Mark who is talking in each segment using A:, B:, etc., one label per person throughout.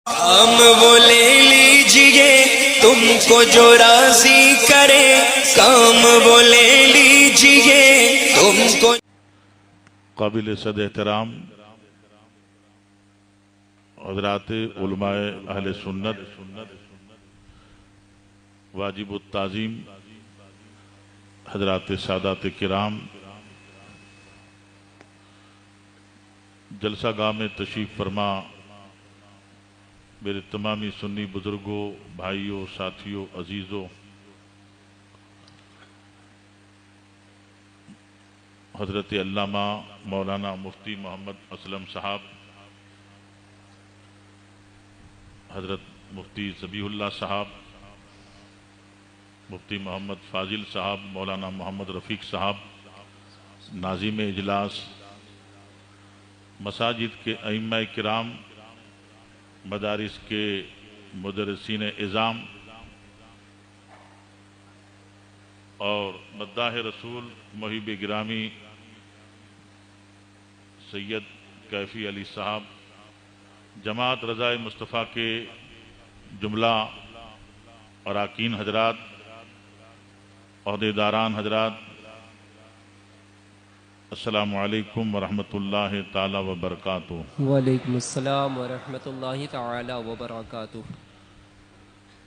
A: کام وہ لے لیجئے تم کو جو راضی کرے، کام وہ لے لیجئے تم کو.
B: قابل صد احترام حضرات علماء اہل سنت، واجب التعظیم حضرات سادات کرام، جلسہ گاہ میں تشریف فرما میرے تمامی سنی بزرگوں، بھائیوں، ساتھیوں، عزیزوں، حضرت علامہ مولانا مفتی محمد اسلم صاحب، حضرت مفتی ذبیح اللہ صاحب، مفتی محمد فاضل صاحب، مولانا محمد رفیق صاحب، ناظم اجلاس، مساجد کے ائمہ کرام، مدارس کے مدرسین اعظام اور مداح رسول محب گرامی سید کیفی علی صاحب، جماعت رضائے مصطفیٰ کے جملہ اراکین حضرات، عہدیداران حضرات، السلام علیکم ورحمۃ اللہ تعالی وبرکاتہ۔
C: وعلیکم السلام ورحمۃ اللہ تعالی وبرکاتہ۔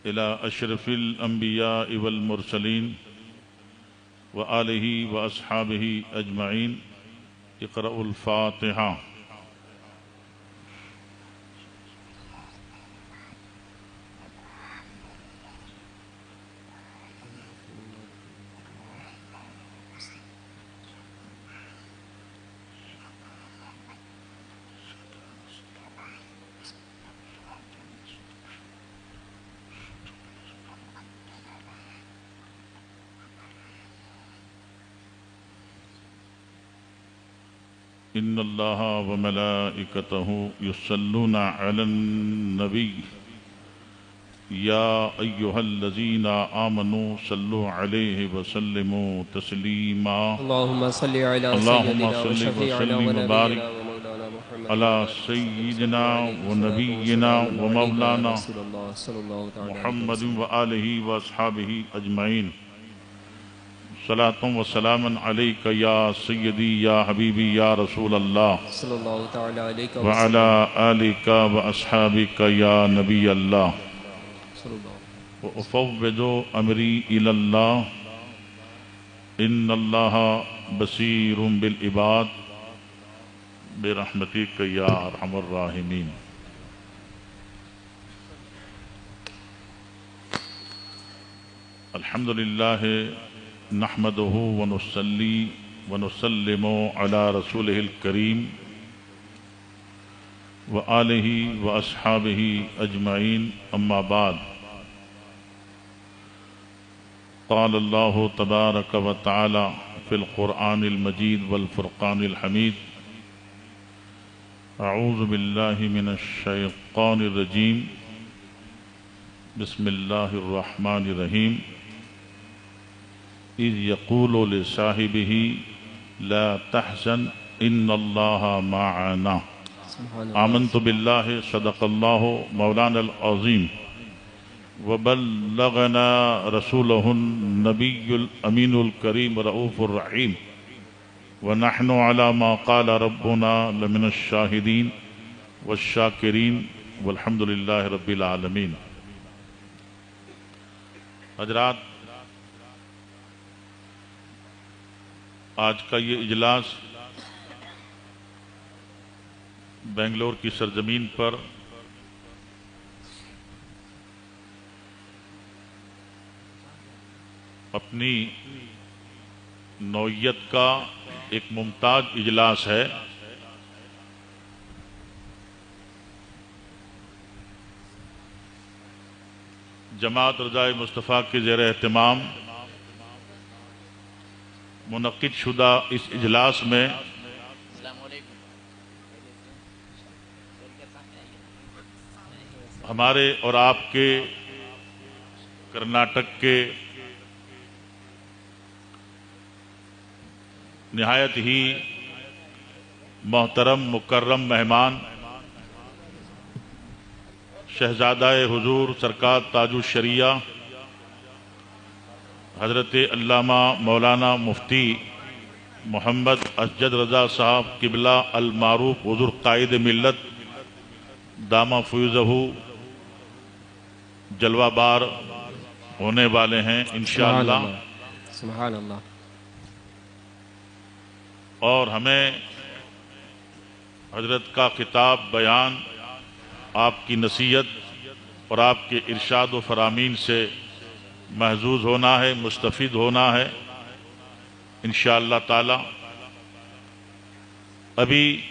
B: الی اشرف الانبیاء والمرسلین وآلہ واصحابہ اجمعین، اقرأوا الفاتحہ۔ ان اللہ وملائکتہ یصلون علی النبی یا ایہا الذین آمنوا صلوا علیہ وسلموا تسلیما۔
C: اللہم صلی علی سیدنا و شفیعنا و نبینا و مولانا محمد
B: علی سیدنا و نبینا و مولانا
C: رسول اللہ صلی اللہ تعالی علیہ
B: محمد
C: وسلم۔
B: و آلہ و اصحابہ اجمعین۔ صلاۃ و سلام علیک یا سیدی یا حبیبی یا رسول اللہ
C: صلی اللہ تعالی علیہ
B: وعلی
C: وسلم۔
B: آلک و اصحابک یا نبی اللہ۔
C: صلی اللہ
B: وافوض امری الی اللہ ان اللہ بصیر بالعباد برحمتک یا ارحم الراحمین۔ الحمدللہ نحمده ونصلی ونسلم علی رسولہ الکریم وآلہ واصحابہ اجمعین، اما بعد۔ قال اللہ تبارک وتعالی فی القرآن المجید والفرقان الحمید، اعوذ باللہ من الشیطان الرجیم، بسم اللہ الرحمن الرحیم۔ اذ یقول لصاحبہ لا تحزن ان اللہ معنا،
C: سبحان
B: آمنت باللہ صدق اللہ مولانا العظیم وبلغنا رسولہ النبی الامین الکریم رؤوف الرحیم ونحن علی ما قال ربنا لمن الشاہدین والشاکرین والحمد للہ رب العالمین۔ حضرات، آج کا یہ اجلاس بنگلور کی سرزمین پر اپنی نوعیت کا ایک ممتاز اجلاس ہے۔ جماعت رضائے مصطفیٰ کے زیر اہتمام منعقد شدہ اس اجلاس میں ہمارے اور آپ کے کرناٹک کے نہایت ہی محترم مکرم مہمان شہزادہ حضور سرکار تاج الشریعہ حضرت علامہ مولانا مفتی محمد اسجد رضا صاحب قبلہ المعروف حضور قائد ملت دامہ فیوزہ جلوہ بار ہونے والے ہیں انشاءاللہ.
C: سبحان اللہ.
B: اور ہمیں حضرت کا خطاب بیان آپ کی نصیحت اور آپ کے ارشاد و فرامین سے محظوظ ہونا ہے، مستفید ہونا ہے انشاءاللہ تعالی. ابھی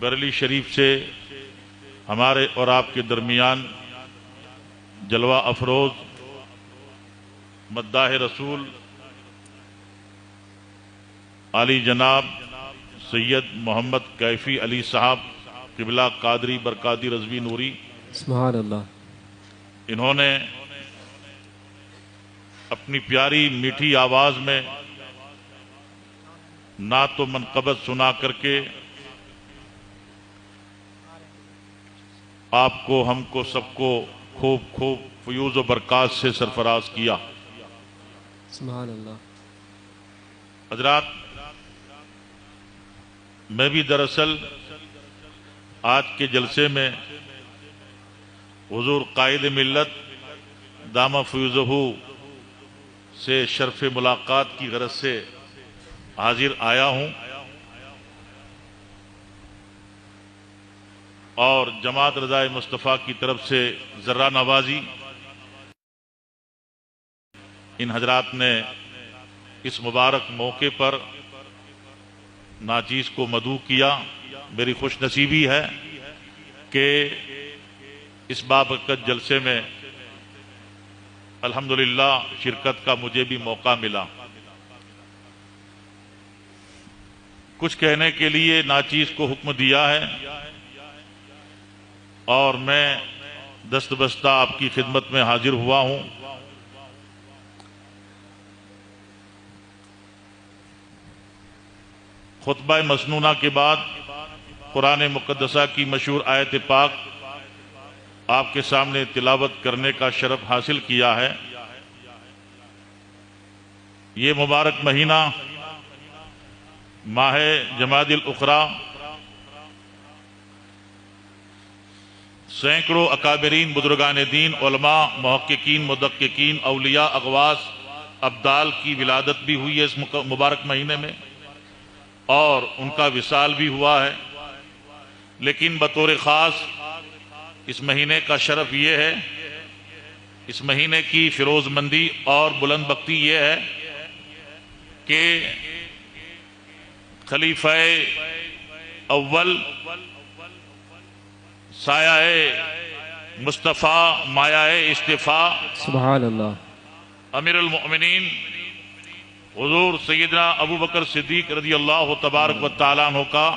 B: بریلی شریف سے ہمارے اور آپ کے درمیان جلوہ افروز مداح رسول علی جناب سید محمد کیفی علی صاحب قبلہ قادری برکاتی رضوی نوری،
C: سبحان اللہ.
B: انہوں نے اپنی پیاری میٹھی آواز میں نعت و منقبت سنا کر کے آپ کو، ہم کو، سب کو خوب خوب فیوز و برکات سے سرفراز کیا.
C: سبحان اللہ.
B: حضرات، میں بھی دراصل آج کے جلسے میں حضور قائد ملت دامہ فیوزہ سے شرف ملاقات کی غرض سے حاضر آیا ہوں، اور جماعت رضائے مصطفیٰ کی طرف سے ذرہ نوازی ان حضرات نے اس مبارک موقع پر ناچیز کو مدعو کیا. میری خوش نصیبی ہے کہ اس بابرکت جلسے میں الحمدللہ شرکت کا مجھے بھی موقع ملا. کچھ کہنے کے لیے ناچیز کو حکم دیا ہے اور میں دست بستہ آپ کی خدمت میں حاضر ہوا ہوں. خطبہ مسنونہ کے بعد قرآن مقدسہ کی مشہور آیت پاک آپ کے سامنے تلاوت کرنے کا شرف حاصل کیا ہے. یہ مبارک مہینہ ماہ جمادی الاخری سینکڑوں اکابرین بزرگان دین، علماء، محققین، مدققین، اولیاء، اغواث، ابدال کی ولادت بھی ہوئی ہے اس مبارک مہینے میں، اور ان کا وصال بھی ہوا ہے. لیکن بطور خاص اس مہینے کا شرف یہ ہے، اس مہینے کی فیروز مندی اور بلند بختی یہ ہے کہ خلیفہ اول سایہ مصطفیٰ مایہ اصطفاء
C: سبحان اللہ.
B: امیر المؤمنین حضور سیدنا ابو بکر صدیق رضی اللہ تبارک و تعالیٰ عنہ کا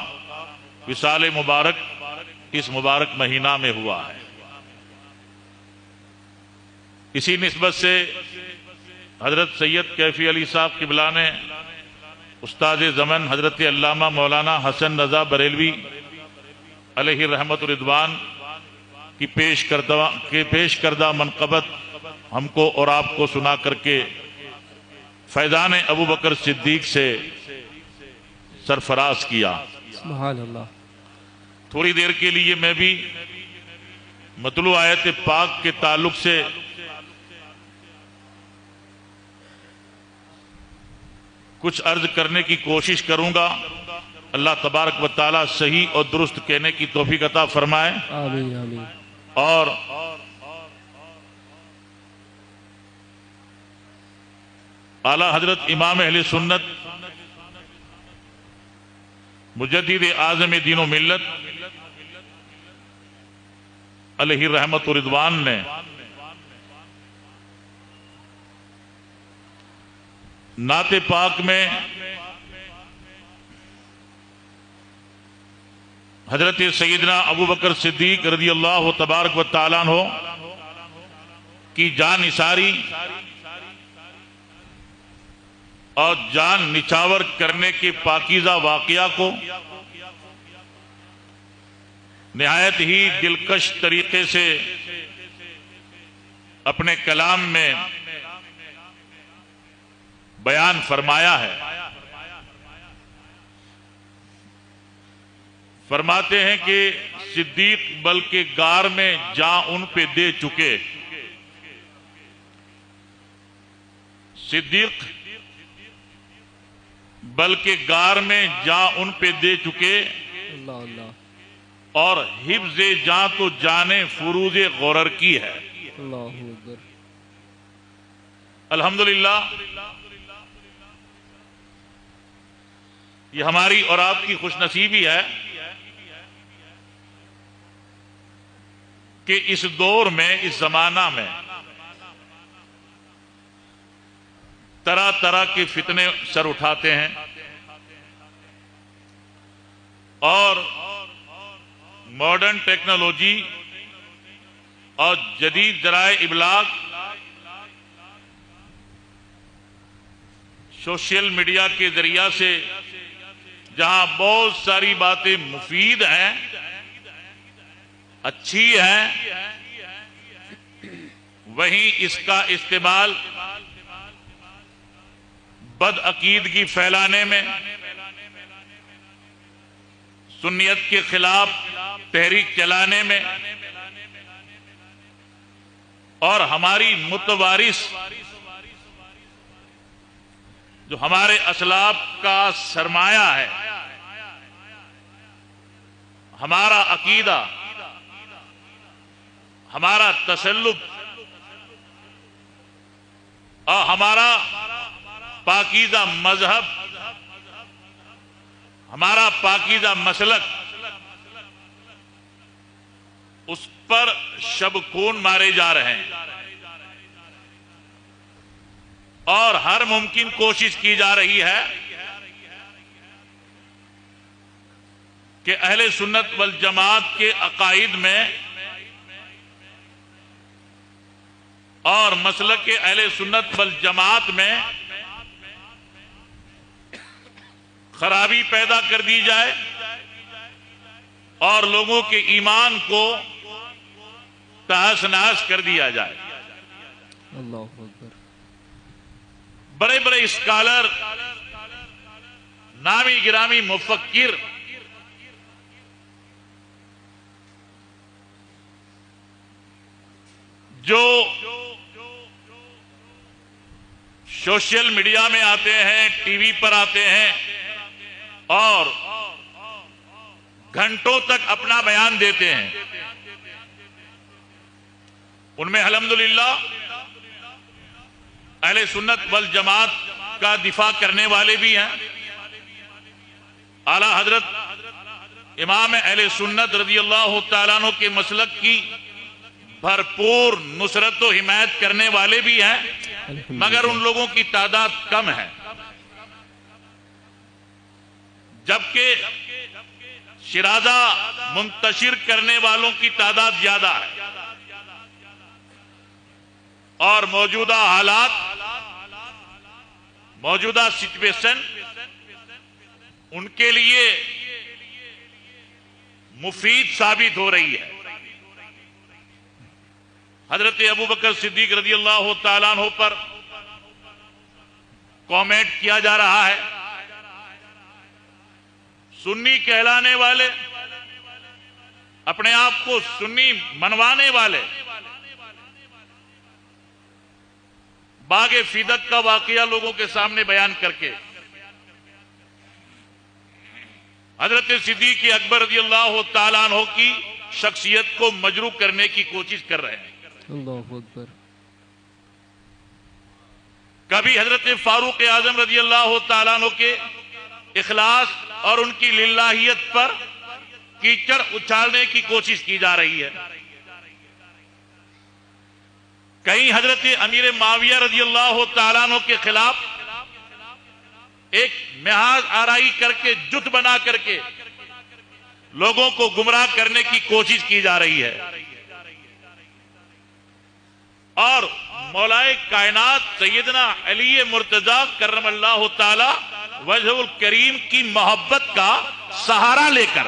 B: وصال مبارک اس مبارک مہینہ میں ہوا ہے. اسی نسبت سے حضرت سید کیفی علی صاحب قبلہ نے استاد زمن حضرت علامہ مولانا حسن رضا بریلوی علیہ رحمت الرضوان کی پیش کردہ منقبت ہم کو اور آپ کو سنا کر کے فیضان ابو بکر صدیق سے سرفراز کیا.
C: سبحان اللہ.
B: تھوڑی دیر کے لیے میں بھی مطلوع آیت پاک کے تعلق سے کچھ عرض کرنے کی کوشش کروں گا. اللہ تبارک و تعالی صحیح اور درست کہنے کی توفیق عطا فرمائے.
C: آمین آمین.
B: اور اعلی حضرت امام اہل سنت مجدد اعظم دین و ملت علیہ رحمت و رضوان نے نعت پاک میں حضرت سیدنا ابو بکر صدیق رضی اللہ تبارک و تعالیٰ عنہ کی جان نثاری اور جان نچھاور کرنے کے پاکیزہ واقعہ کو نہایت ہی دلکش طریقے سے اپنے کلام میں بیان فرمایا ہے۔ فرماتے ہیں کہ صدیق بلکہ غار میں جان ان پہ دے چکے، صدیق بلکہ غار میں جان ان پہ دے چکے،
C: اللہ اللہ
B: اور حفظ جان تو جانے فروز غرر کی ہے۔
C: اللہ اکبر۔
B: الحمدللہ یہ ہماری اور آپ کی خوش نصیبی ہے کہ اس دور میں، اس زمانہ میں طرح طرح کے فتنے سر اٹھاتے ہیں، اور ماڈرن ٹیکنالوجی اور جدید ذرائع ابلاغ، سوشل میڈیا کے ذریعہ سے جہاں بہت ساری باتیں مفید ہیں، اچھی ہیں، وہیں اس کا استعمال بد عقیدگی پھیلانے میں، سنیت کے خلاف تحریک چلانے میں، اور ہماری متوارث جو ہمارے اسلاف کا سرمایہ ہے، ہمارا عقیدہ، ہمارا تسلط اور ہمارا پاکیزہ مذہب، ہمارا پاکیزہ مسلک، اس پر شب خون مارے جا رہے ہیں، اور ہر ممکن کوشش کی جا رہی ہے کہ اہل سنت والجماعت کے عقائد میں اور مسلک کے اہل سنت والجماعت میں خرابی پیدا کر دی جائے اور لوگوں کے ایمان کو تہس نہس کر دیا جائے۔
C: اللہ اکبر۔
B: بڑے بڑے اسکالر، نامی گرامی مفکر جو سوشل میڈیا میں آتے ہیں، ٹی وی پر آتے ہیں اور گھنٹوں تک اپنا بیان دیتے ہیں، ان میں الحمدللہ اہل سنت والجماعت کا دفاع کرنے والے بھی ہیں۔ اعلیٰ حضرت امام اہل سنت رضی اللہ تعالیٰ عنہ کے مسلک کی بھرپور نصرت و حمایت کرنے والے بھی ہیں، مگر ان لوگوں کی تعداد کم ہے، جبکہ شرازہ منتشر کرنے والوں کی تعداد زیادہ ہے، اور موجودہ حالات، موجودہ سچویشن ان کے لیے مفید ثابت ہو رہی ہے۔ حضرت ابوبکر صدیق رضی اللہ تعالیٰ عنہ پر کامنٹ کیا جا رہا ہے، سنی کہلانے والے، اپنے آپ کو سنی منوانے والے، باغ فیدق کا واقعہ لوگوں کے سامنے بیان کر کے حضرت صدیق اکبر رضی اللہ تعالیٰ عنہ کی شخصیت کو مجروح کرنے کی کوشش کر رہے ہیں۔
C: اللہ اکبر۔
B: کبھی حضرت فاروق اعظم رضی اللہ تعالیٰ عنہ کے اخلاص اور ان کی للہیت پر کیچڑ اچھالنے کی کوشش کی جا رہی ہے، کہیں حضرت امیر معاویہ رضی اللہ تعالیٰ عنہ کے خلاف ایک محاذ آرائی کر کے، جت بنا کر کے لوگوں کو گمراہ کرنے کی کوشش کی جا رہی ہے، اور مولائے کائنات سیدنا علی مرتضی کرم اللہ تعالی وجہ الکریم کی محبت کا سہارا لے کر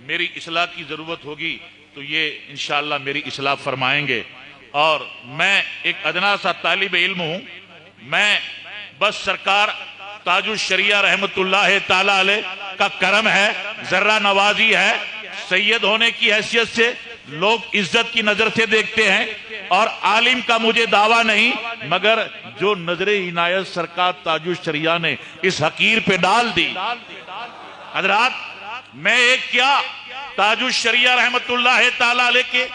B: میری اصلاح کی ضرورت ہوگی تو یہ انشاءاللہ میری اصلاح فرمائیں گے. اور میں ایک ادنا سا طالب علم ہوں. میں بس سرکار تاج الشریعہ رحمت اللہ تعالی علیہ کا کرم ہے، ذرہ نوازی ہے. سید ہونے کی حیثیت سے لوگ عزت کی نظر سے دیکھتے ہیں، اور عالم کا مجھے دعویٰ نہیں، مگر جو نظر عنایت سرکار تاج الشریعہ نے اس حقیر پہ ڈال دی. حضرات میں ایک کیا تاج الشریعہ رحمت اللہ تعالی علیہ کے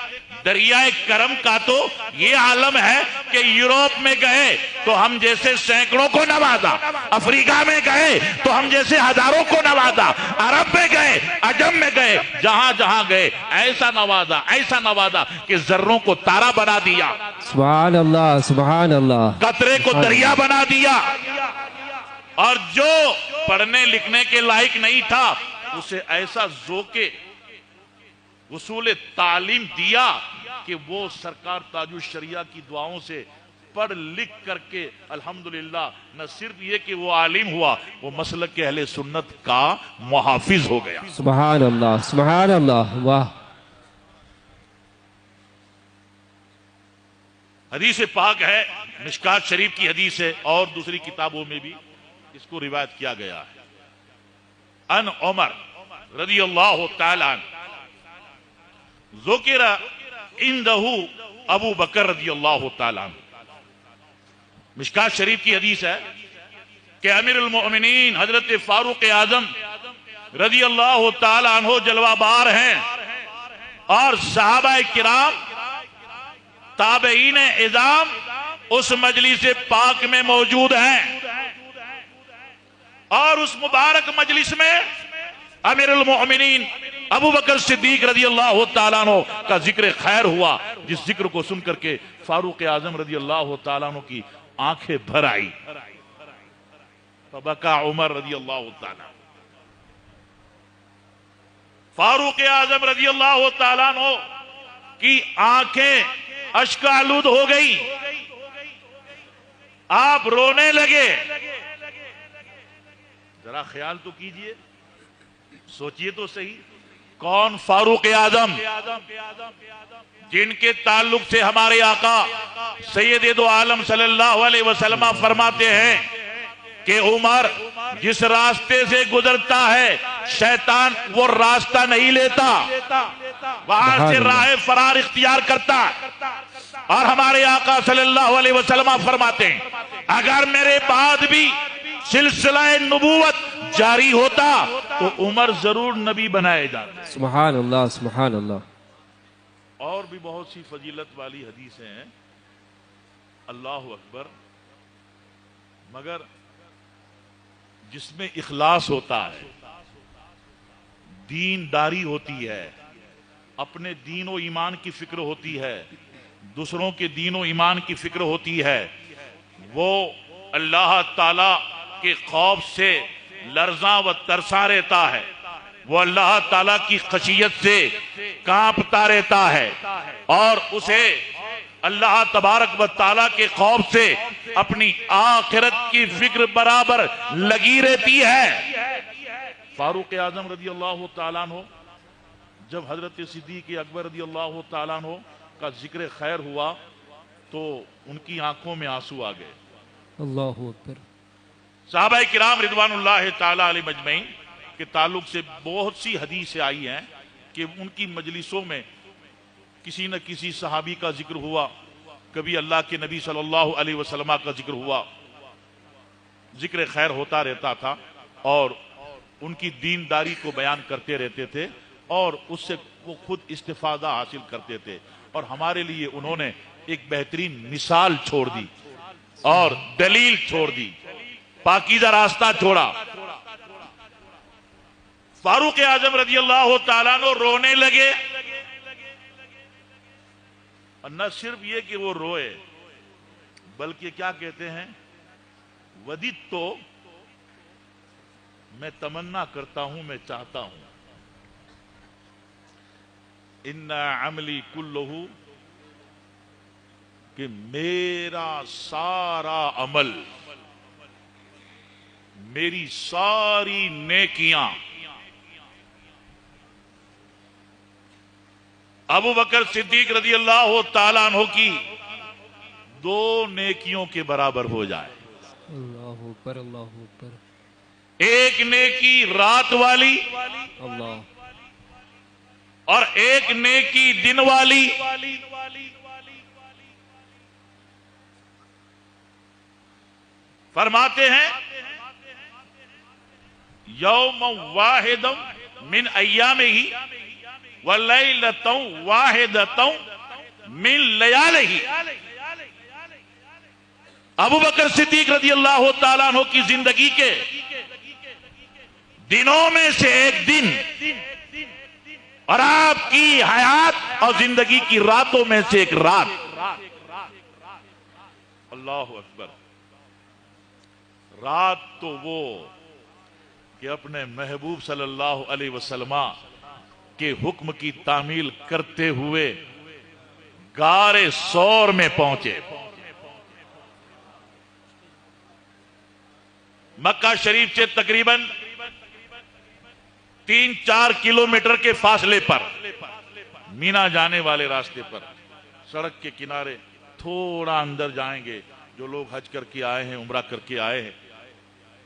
B: دریائے کرم کا تو یہ عالم ہے کہ یوروپ میں گئے تو ہم جیسے سینکڑوں کو نوازا، افریقہ میں گئے تو ہم جیسے ہزاروں کو نوازا، عرب میں گئے، عجم میں گئے، جہاں جہاں گئے ایسا نوازا کہ ذروں کو تارا بنا دیا،
C: سبحان اللہ سبحان اللہ.
B: قطرے کو دریا بنا دیا. اور جو پڑھنے لکھنے کے لائق نہیں تھا اسے ایسا ذوق وصول تعلیم دیا کہ وہ سرکار تاج الشریعہ کی دعاؤں سے پڑھ لکھ کر کے الحمدللہ نہ صرف یہ کہ وہ عالم ہوا، وہ مسلک کے اہل سنت کا محافظ ہو گیا.
C: سبحان اللہ سبحان اللہ. واہ.
B: حدیث پاک ہے، مشکات شریف کی حدیث ہے، اور دوسری کتابوں میں بھی اس کو روایت کیا گیا ہے. ان عمر رضی اللہ تعالی عنہ ذکر عندہ ابو بکر رضی اللہ تعالی عنہ. مشکات شریف کی حدیث ہے کہ امیر المؤمنین حضرت فاروق اعظم رضی اللہ تعالی عنہ جلوہ بار ہیں، اور صحابہ کرام تابعین اعظام اس مجلس پاک میں موجود ہیں. اور اس مبارک مجلس میں امیر المؤمنین ابو بکر صدیق رضی اللہ تعالیٰ عنہ کا ذکر خیر ہوا، جس ذکر کو سن کر کے فاروق اعظم رضی اللہ تعالیٰ عنہ کی آنکھیں بھر آئی. فبکا عمر رضی اللہ تعالیٰ. فاروق اعظم رضی اللہ تعالیٰ عنہ کی آنکھیں اشک آلود ہو گئی، آپ رونے لگے. ذرا خیال تو کیجئے، سوچئے تو صحیح، کون فاروق اعظم جن کے تعلق سے ہمارے آقا سید دو عالم صلی اللہ علیہ وسلم فرماتے ہیں کہ عمر جس راستے سے گزرتا ہے شیطان وہ راستہ نہیں لیتا، وہاں سے راہ فرار اختیار کرتا. اور ہمارے آقا صلی اللہ علیہ وسلم فرماتے ہیں اگر میرے بعد بھی سلسلہ نبوت جاری ہوتا تو عمر ضرور نبی بنائے جاتے.
C: سبحان اللہ سبحان اللہ.
B: اور بھی بہت سی فضیلت والی حدیثیں ہیں، اللہ اکبر. مگر جس میں اخلاص ہوتا ہے، دین داری ہوتی ہے، اپنے دین و ایمان کی فکر ہوتی ہے، دوسروں کے دین و ایمان کی فکر ہوتی ہے، وہ اللہ تعالی کے خوف سے لرزاں و ترساں رہتا ہے، وہ اللہ تعالیٰ کی خشیت سے کانپتا رہتا ہے، اور اسے اللہ تبارک و تعالیٰ کے خوف سے اپنی آخرت کی فکر برابر لگی رہتی ہے. فاروق اعظم رضی اللہ تعالیٰ عنہ جب حضرت صدیق اکبر رضی اللہ تعالیٰ عنہ کا ذکر خیر ہوا تو ان کی آنکھوں میں آنسو آ گئے.
C: اللہ اکبر.
B: صحابہ کرام رضوان اللہ تعالیٰ علیہ مجمعین کے تعلق سے بہت سی حدیثیں آئی ہیں کہ ان کی مجلسوں میں کسی نہ کسی صحابی کا ذکر ہوا، کبھی اللہ کے نبی صلی اللہ علیہ وسلم کا ذکر ہوا، ذکر خیر ہوتا رہتا تھا، اور ان کی دینداری کو بیان کرتے رہتے تھے، اور اس سے وہ خود استفادہ حاصل کرتے تھے. اور ہمارے لیے انہوں نے ایک بہترین مثال چھوڑ دی اور دلیل چھوڑ دی، پاکیزہ راستہ چھوڑا. فاروق اعظم رضی اللہ تعالیٰ عنہ رونے لگے، اور نہ صرف یہ کہ وہ روئے بلکہ کیا کہتے ہیں، ودیت تو میں تمنا کرتا ہوں، میں چاہتا ہوں، ان عملی کلہ، کہ میرا سارا عمل، میری ساری نیکیاں ابو بکر صدیق رضی اللہ تعالیٰ عنہ کی 2 نیکیوں کے برابر ہو جائے.
C: اللہ اکبر اللہ اکبر.
B: ایک نیکی رات والی
C: اللہ
B: اور ایک نیکی دن والی. فرماتے ہیں یوم واحد من ایامہ ولیلۃ واحدۃ من لیالہ. ابو بکر صدیق رضی اللہ تعالیٰ عنہ کی زندگی کے دنوں میں سے ایک دن اور آپ کی حیات اور زندگی کی راتوں میں سے ایک رات. اللہ اکبر. رات تو وہ کہ اپنے محبوب صلی اللہ علیہ وسلم کے حکم کی تعمیل کرتے ہوئے غار ثور میں پہنچے. مکہ شریف سے تقریباً 3-4 کلومیٹر کے فاصلے پر مینا جانے والے راستے پر سڑک کے کنارے تھوڑا اندر جائیں گے. جو لوگ حج کر کے آئے ہیں، عمرہ کر کے آئے ہیں،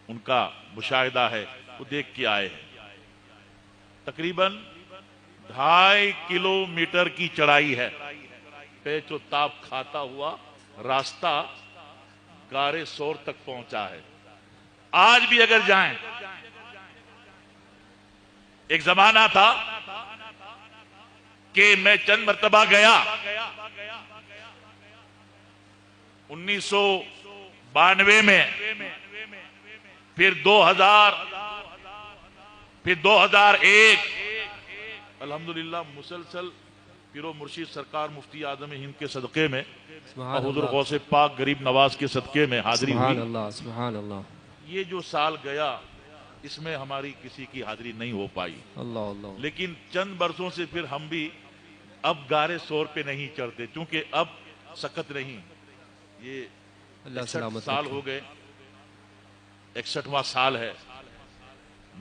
B: ان کا مشاہدہ ہے، وہ دیکھ کے آئے ہیں. تقریباً 2.5 کلومیٹر کی چڑھائی ہے. پیچ و تاب کھاتا ہوا راستہ غار ثور تک پہنچا ہے. آج بھی اگر جائیں، ایک زمانہ تھا کہ میں چند مرتبہ گیا 1992 میں، پھر 2000، پھر 2001. الحمدللہ مسلسل پیر و مرشید سرکار مفتی اعظم ہند کے صدقے میں اور حضور غوث پاک غریب نواز کے صدقے میں حاضری ہوئی.
C: سبحان اللہ سبحان اللہ.
B: یہ جو سال گیا اس میں ہماری کسی کی حاضری نہیں ہو پائی.
C: اللہ اللہ.
B: لیکن چند برسوں سے پھر ہم بھی اب غار ثور پہ نہیں چڑھتے، چونکہ اب سکت نہیں. یہ
C: اللہ
B: 61
C: سلامت
B: سال
C: رکھے.
B: ہو گئے، 61واں سال ہے.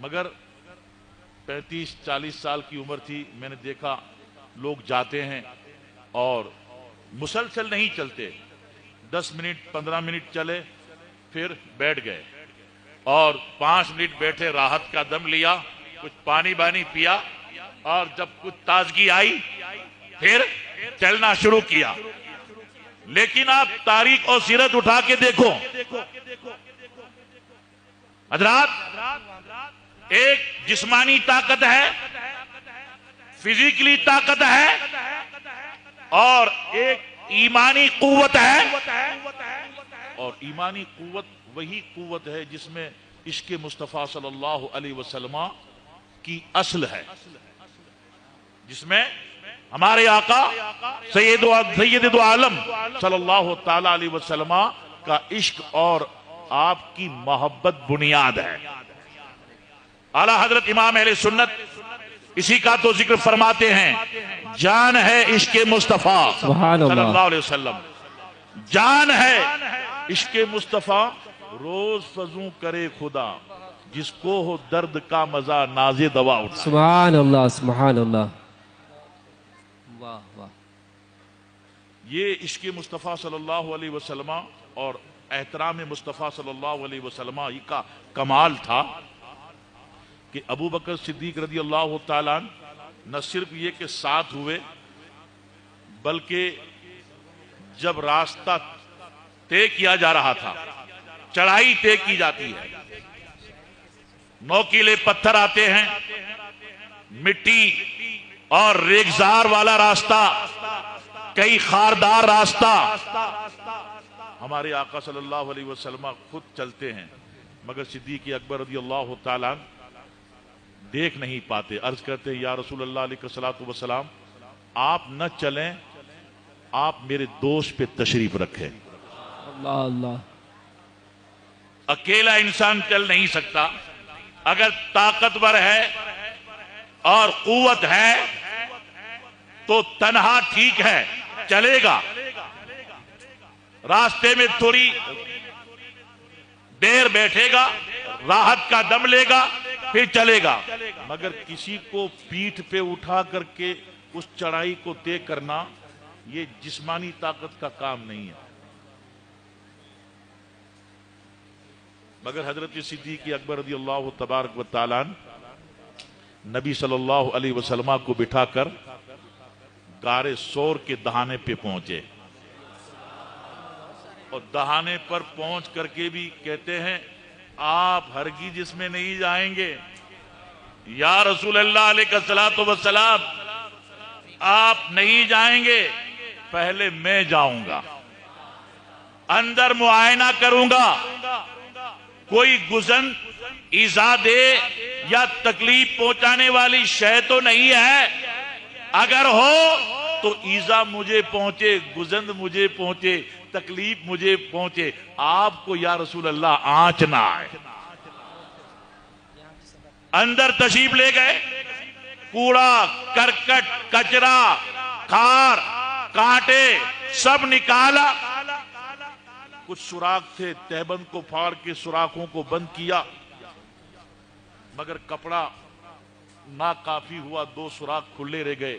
B: مگر 35-40 سال کی عمر تھی، میں نے دیکھا لوگ جاتے ہیں اور مسلسل نہیں چلتے. 10 منٹ 15 منٹ چلے، پھر بیٹھ گئے اور 5 منٹ بیٹھے، راحت کا دم لیا، کچھ پانی بانی پیا، اور جب کچھ تازگی آئی پھر چلنا شروع کیا. لیکن آپ تاریخ اور سیرت اٹھا کے دیکھو حضرات، ایک جسمانی طاقت ہے، فزیکلی طاقت ہے، اور ایک ایمانی قوت ہے. اور ایمانی قوت وہی قوت ہے جس میں عشق مصطفیٰ صلی اللہ علیہ وسلم کی اصل ہے، جس میں ہمارے آقا سید دو عالم صلی اللہ تعالی علیہ وسلم کا عشق اور آپ کی محبت بنیاد ہے. اعلیٰ حضرت امام اہل سنت اسی کا تو ذکر فرماتے ہیں، جان ہے عشق مصطفیٰ صلی اللہ علیہ وسلم، جان ہے عشق مصطفیٰ. روز فزوں کرے خدا، جس کو ہو درد کا مزہ ناز دوا اٹھا.
C: سبحان اللہ سبحان اللہ. واہ واہ.
B: یہ عشق مصطفیٰ صلی اللہ علیہ وسلم اور احترام مصطفیٰ صلی اللہ علیہ وسلم کا کمال تھا کہ ابو بکر صدیق رضی اللہ تعالیٰ نہ صرف یہ کہ ساتھ ہوئے، بلکہ جب راستہ طے کیا جا رہا تھا، چڑھائی طے کی جاتی ہے، نوکیلے پتھر آتے ہیں، مٹی اور ریگزار والا راستہ، کئی خاردار راستہ، ہمارے آقا صلی اللہ علیہ وسلم خود چلتے ہیں، مگر صدیق اکبر رضی اللہ تعالیٰ دیکھ نہیں پاتے. عرض کرتے ہیں یا رسول اللہ علیہ الصلوۃ والسلام، آپ نہ چلیں، آپ میرے دوست پہ تشریف رکھیں.
C: اللہ اللہ.
B: اکیلا انسان چل نہیں سکتا، اگر طاقتور ہے اور قوت ہے تو تنہا ٹھیک ہے، چلے گا، راستے میں تھوڑی دیر بیٹھے گا، راحت کا دم لے گا، پھر چلے گا. مگر کسی کو پیٹھ پہ اٹھا کر کے اس چڑھائی کو طے کرنا یہ جسمانی طاقت کا کام نہیں ہے، مگر حضرت صدیق اکبر رضی اللہ تبارک و تعالیٰ نبی صلی اللہ علیہ وسلم کو بٹھا کر غار سور کے دہانے پہ پہنچے، اور دہانے پر پہنچ کر کے بھی کہتے ہیں آپ ہرگز اس میں نہیں جائیں گے یا رسول اللہ علیہ الصلوۃ والسلام، آپ نہیں جائیں گے، پہلے میں جاؤں گا، اندر معائنہ کروں گا، کوئی گزن ایذا دے یا تکلیف پہنچانے والی شے تو نہیں ہے، اگر ہو تو ایذا مجھے پہنچے، گزن مجھے پہنچے، تکلیف مجھے پہنچے، آپ کو یا رسول اللہ آنچ نہ آئے۔ اندر تشریف لے گئے، کوڑا کرکٹ کچرا کھار کانٹے سب نکالا، کچھ سوراخ تھے تہبند کو پھاڑ کے سوراخوں کو بند کیا، مگر کپڑا ناکافی ہوا، 2 سوراخ کھلے رہ گئے۔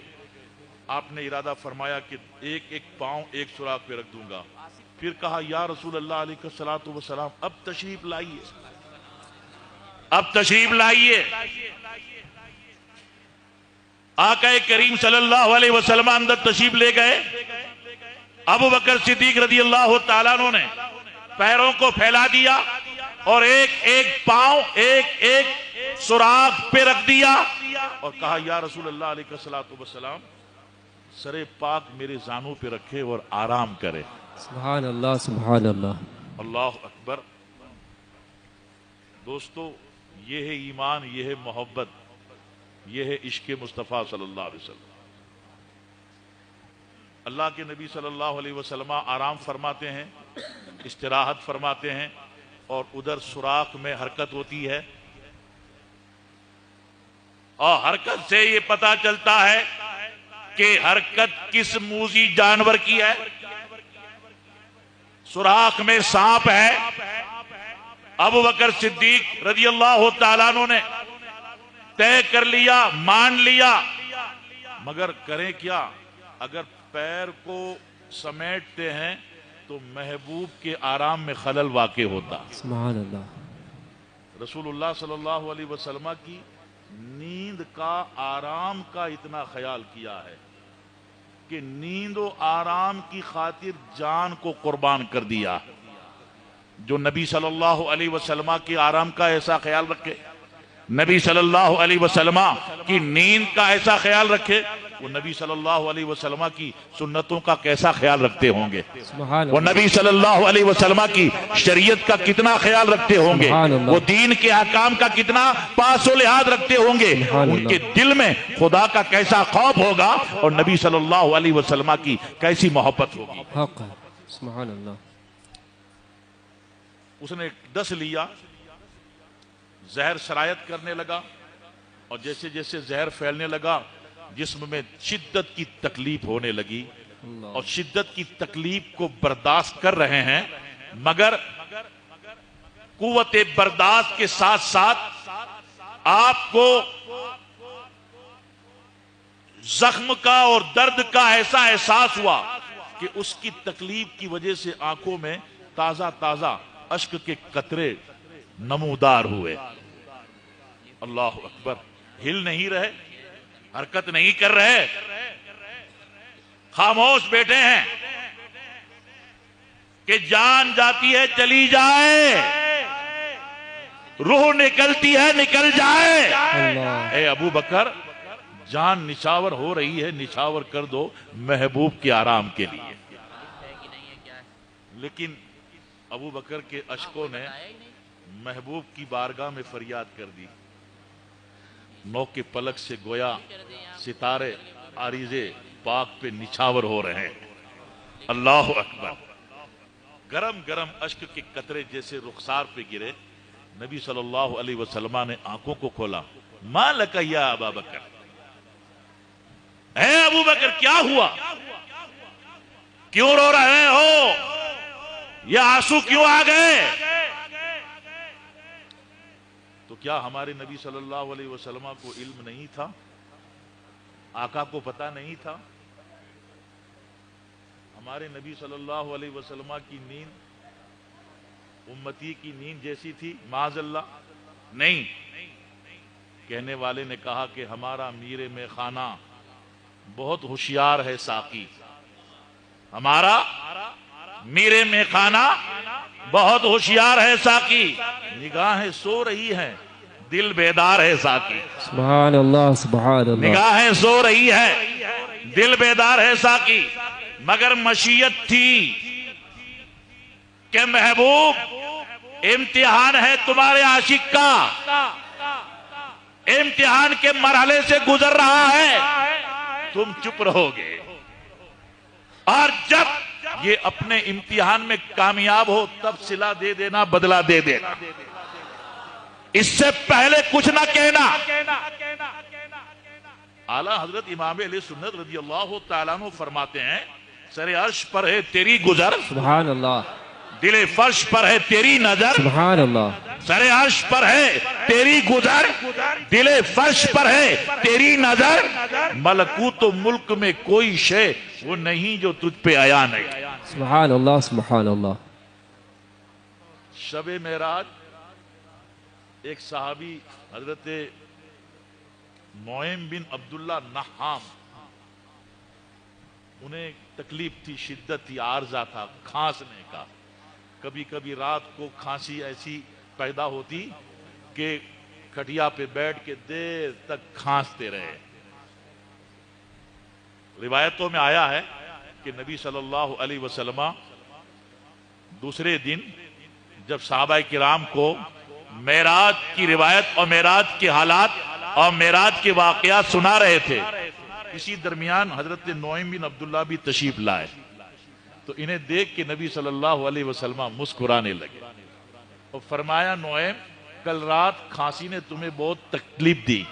B: آپ نے ارادہ فرمایا کہ ایک ایک پاؤں ایک سوراخ پہ رکھ دوں گا، پھر کہا یا رسول اللہ علیہ الصلوۃ والسلام اب تشریف لائیے، اب تشریف لائیے۔ آقا کریم صلی اللہ علیہ وسلم اندر تشریف لے گئے، ابو بکر صدیق رضی اللہ تعالیٰ عنہ نے پیروں کو پھیلا دیا اور ایک ایک پاؤں ایک ایک سوراخ پہ رکھ دیا اور کہا یا رسول اللہ علیہ الصلوۃ والسلام سر پاک میرے زانوں پہ رکھے اور آرام کرے۔
C: سبحان اللہ سبحان اللہ۔
B: اللہ اکبر۔ دوستو، یہ ہے ایمان، یہ ہے محبت، یہ ہے عشق مصطفیٰ صلی اللہ علیہ وسلم۔ اللہ کے نبی صلی اللہ علیہ وسلم آرام فرماتے ہیں، استراحت فرماتے ہیں، اور ادھر سوراخ میں حرکت ہوتی ہے، اور حرکت سے یہ پتا چلتا ہے کہ حرکت کس موذی جانور کی ہے۔ سوراخ میں سانپ ہے، ابو بکر صدیق رضی اللہ تعالیٰ عنہ نے طے کر لیا، مان لیا، مگر کریں کیا؟ اگر پیر کو سمیٹتے ہیں تو محبوب کے آرام میں خلل واقع ہوتا۔
C: سبحان اللہ۔
B: رسول اللہ صلی اللہ علیہ وسلم کی نیند کا، آرام کا اتنا خیال کیا ہے کہ نیند و آرام کی خاطر جان کو قربان کر دیا۔ جو نبی صلی اللہ علیہ وسلم کے آرام کا ایسا خیال رکھے، نبی صلی اللہ علیہ وسلم کی نیند کا ایسا خیال رکھے، وہ نبی صلی اللہ علیہ وسلم کی سنتوں کا کیسا خیال رکھتے ہوں گے، وہ نبی صلی اللہ علیہ وسلم کی شریعت کا کتنا خیال رکھتے ہوں گے، وہ دین کے احکام کا کتنا پاس و لحاظ رکھتے ہوں گے، ان کے دل میں خدا کا کیسا خوف ہوگا اور نبی صلی اللہ علیہ وسلم کی کیسی محبت ہوگی۔
C: حق ہے، سبحان اللہ۔
B: اس نے ڈس لیا، زہر سرایت کرنے لگا، اور جیسے جیسے زہر پھیلنے لگا جسم میں شدت کی تکلیف ہونے لگی، اور شدت کی تکلیف کو برداشت کر رہے ہیں، مگر قوت برداشت کے ساتھ ساتھ آپ کو زخم کا اور درد کا ایسا احساس ہوا کہ اس کی تکلیف کی وجہ سے آنکھوں میں تازہ تازہ اشک کے قطرے نمودار ہوئے۔ اللہ اکبر۔ ہل نہیں رہے، حرکت نہیں کر رہے، خاموش بیٹھے ہیں کہ جان جاتی ہے چلی جائے، روح نکلتی ہے نکل جائے۔ اے ابو بکر، جان نچھاور ہو رہی ہے، نچھاور کر دو محبوب کے آرام کے لیے۔ لیکن ابو بکر کے اشکوں نے محبوب کی بارگاہ میں فریاد کر دی۔ نو کے پلک سے گویا ستارے عریضے پاک پہ نچھاور ہو رہے ہیں۔ اللہ اکبر۔ گرم گرم اشک کے قطرے جیسے رخسار پہ گرے، نبی صلی اللہ علیہ وسلم نے آنکھوں کو کھولا۔ ما لک یا ابا بکر، اے ابو بکر کیا ہوا؟ کیوں رو رہے ہو؟ یہ آنسو کیوں آ گئے؟ تو کیا ہمارے نبی صلی اللہ علیہ وسلم کو علم نہیں تھا؟ آقا کو پتہ نہیں تھا؟ ہمارے نبی صلی اللہ علیہ وسلم کی نیند امتی کی نیند جیسی تھی؟ معاذ اللہ نہیں. کہنے والے نے کہا کہ ہمارا میر میں خانہ بہت ہوشیار ہے ساقی، ہمارا میر میں خانہ بہت ہوشیار ہے ساقی، نگاہیں سو رہی ہیں دل بیدار ہے ساقی.
C: سبحان اللہ سبحان اللہ.
B: نگاہیں سو رہی ہے دل بیدار ہے ساقی، مگر مشیت تھی کہ محبوب امتحان ہے تمہارے عاشق کا، امتحان کے مرحلے سے گزر رہا ہے، تم چپ رہو گے، اور جب یہ اپنے امتحان میں کامیاب ہو تب صلہ دے دینا، بدلہ دے دینا، اس سے پہلے کچھ نہ کہنا. اعلیٰ حضرت امام علیہ سنت رضی اللہ تعالیٰ عنہ فرماتے ہیں سر عرش پر ہے تیری گزر،
C: سبحان اللہ.
B: دل فرش پر ہے تیری نظر،
C: سبحان اللہ.
B: سر عرش پر ہے تیری گزر، دل فرش پر ہے تیری نظر، ملکوت و ملک میں کوئی شے وہ نہیں جو تجھ پہ آیا نہیں.
C: سبحان اللہ سبحان اللہ.
B: شب معراج ایک صحابی حضرت نعیم بن عبداللہ نحام، انہیں تکلیف تھی، شدت تھی، عارضہ تھا کھانسنے کا. کبھی کبھی رات کو کھانسی ایسی پیدا ہوتی کہ کھٹیا پہ بیٹھ کے دیر تک کھانستے رہے. روایتوں میں آیا ہے کہ نبی صلی اللہ علیہ وسلم دوسرے دن جب صحابہ کرام کو معراج کی روایت اور معراج کے حالات اور معراج کے واقعات سنا رہے تھے، اسی درمیان حضرت نعیم بن عبداللہ بھی تشریف لائے، تو انہیں دیکھ کے نبی صلی اللہ علیہ وسلم مسکرانے لگے اور فرمایا نعیم کل رات کھانسی نے تمہیں بہت تکلیف دی،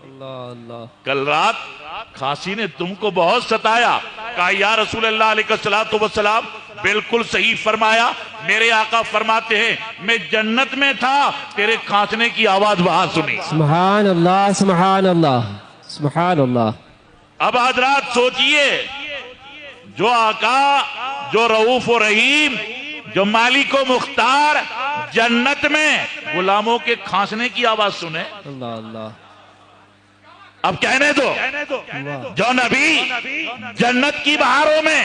C: اللہ اللہ.
B: کل رات کھانسی نے تم کو بہت ستایا. کہا یا رسول اللہ علیہ السلام بالکل صحیح فرمایا، میرے آقا فرماتے ہیں میں جنت میں تھا، تیرے کھانسنے کی آواز وہاں سنی.
C: سبحان اللہ سبحان اللہ سبحان اللہ.
B: اب حضرات سوچئے، جو آقا، جو رؤوف و رحیم، جو مالک و مختار جنت میں غلاموں کے کھانسنے کی آواز سنے.
C: اللہ اللہ.
B: اب کہنے دو، جو نبی جنت کی بہاروں میں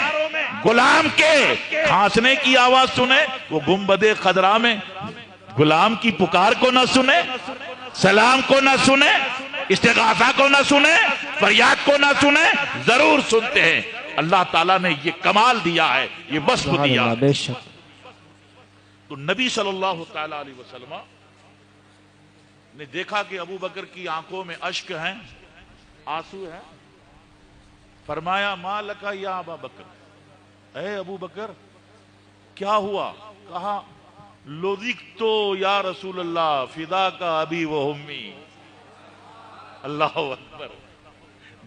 B: غلام کے کھانسنے کی آواز سنے، وہ گنبد خضرا میں غلام کی پکار کو نہ سنے، سلام کو نہ سنے، استغاثہ کو نہ سنے، فریاد کو نہ سنے؟ ضرور سنتے ہیں. اللہ تعالیٰ نے یہ کمال دیا ہے، یہ وصف دیا ہے.
C: بے شک.
B: تو نبی صلی اللہ تعالیٰ علیہ وسلم نے دیکھا کہ ابو بکر کی آنکھوں میں اشک ہیں، آنسو ہیں. فرمایا ما لکا یا ابا بکر، اے ابو بکر کیا ہوا؟ کہا لذکتو یا رسول اللہ فدا کا ابی و امی. اللہ اکبر.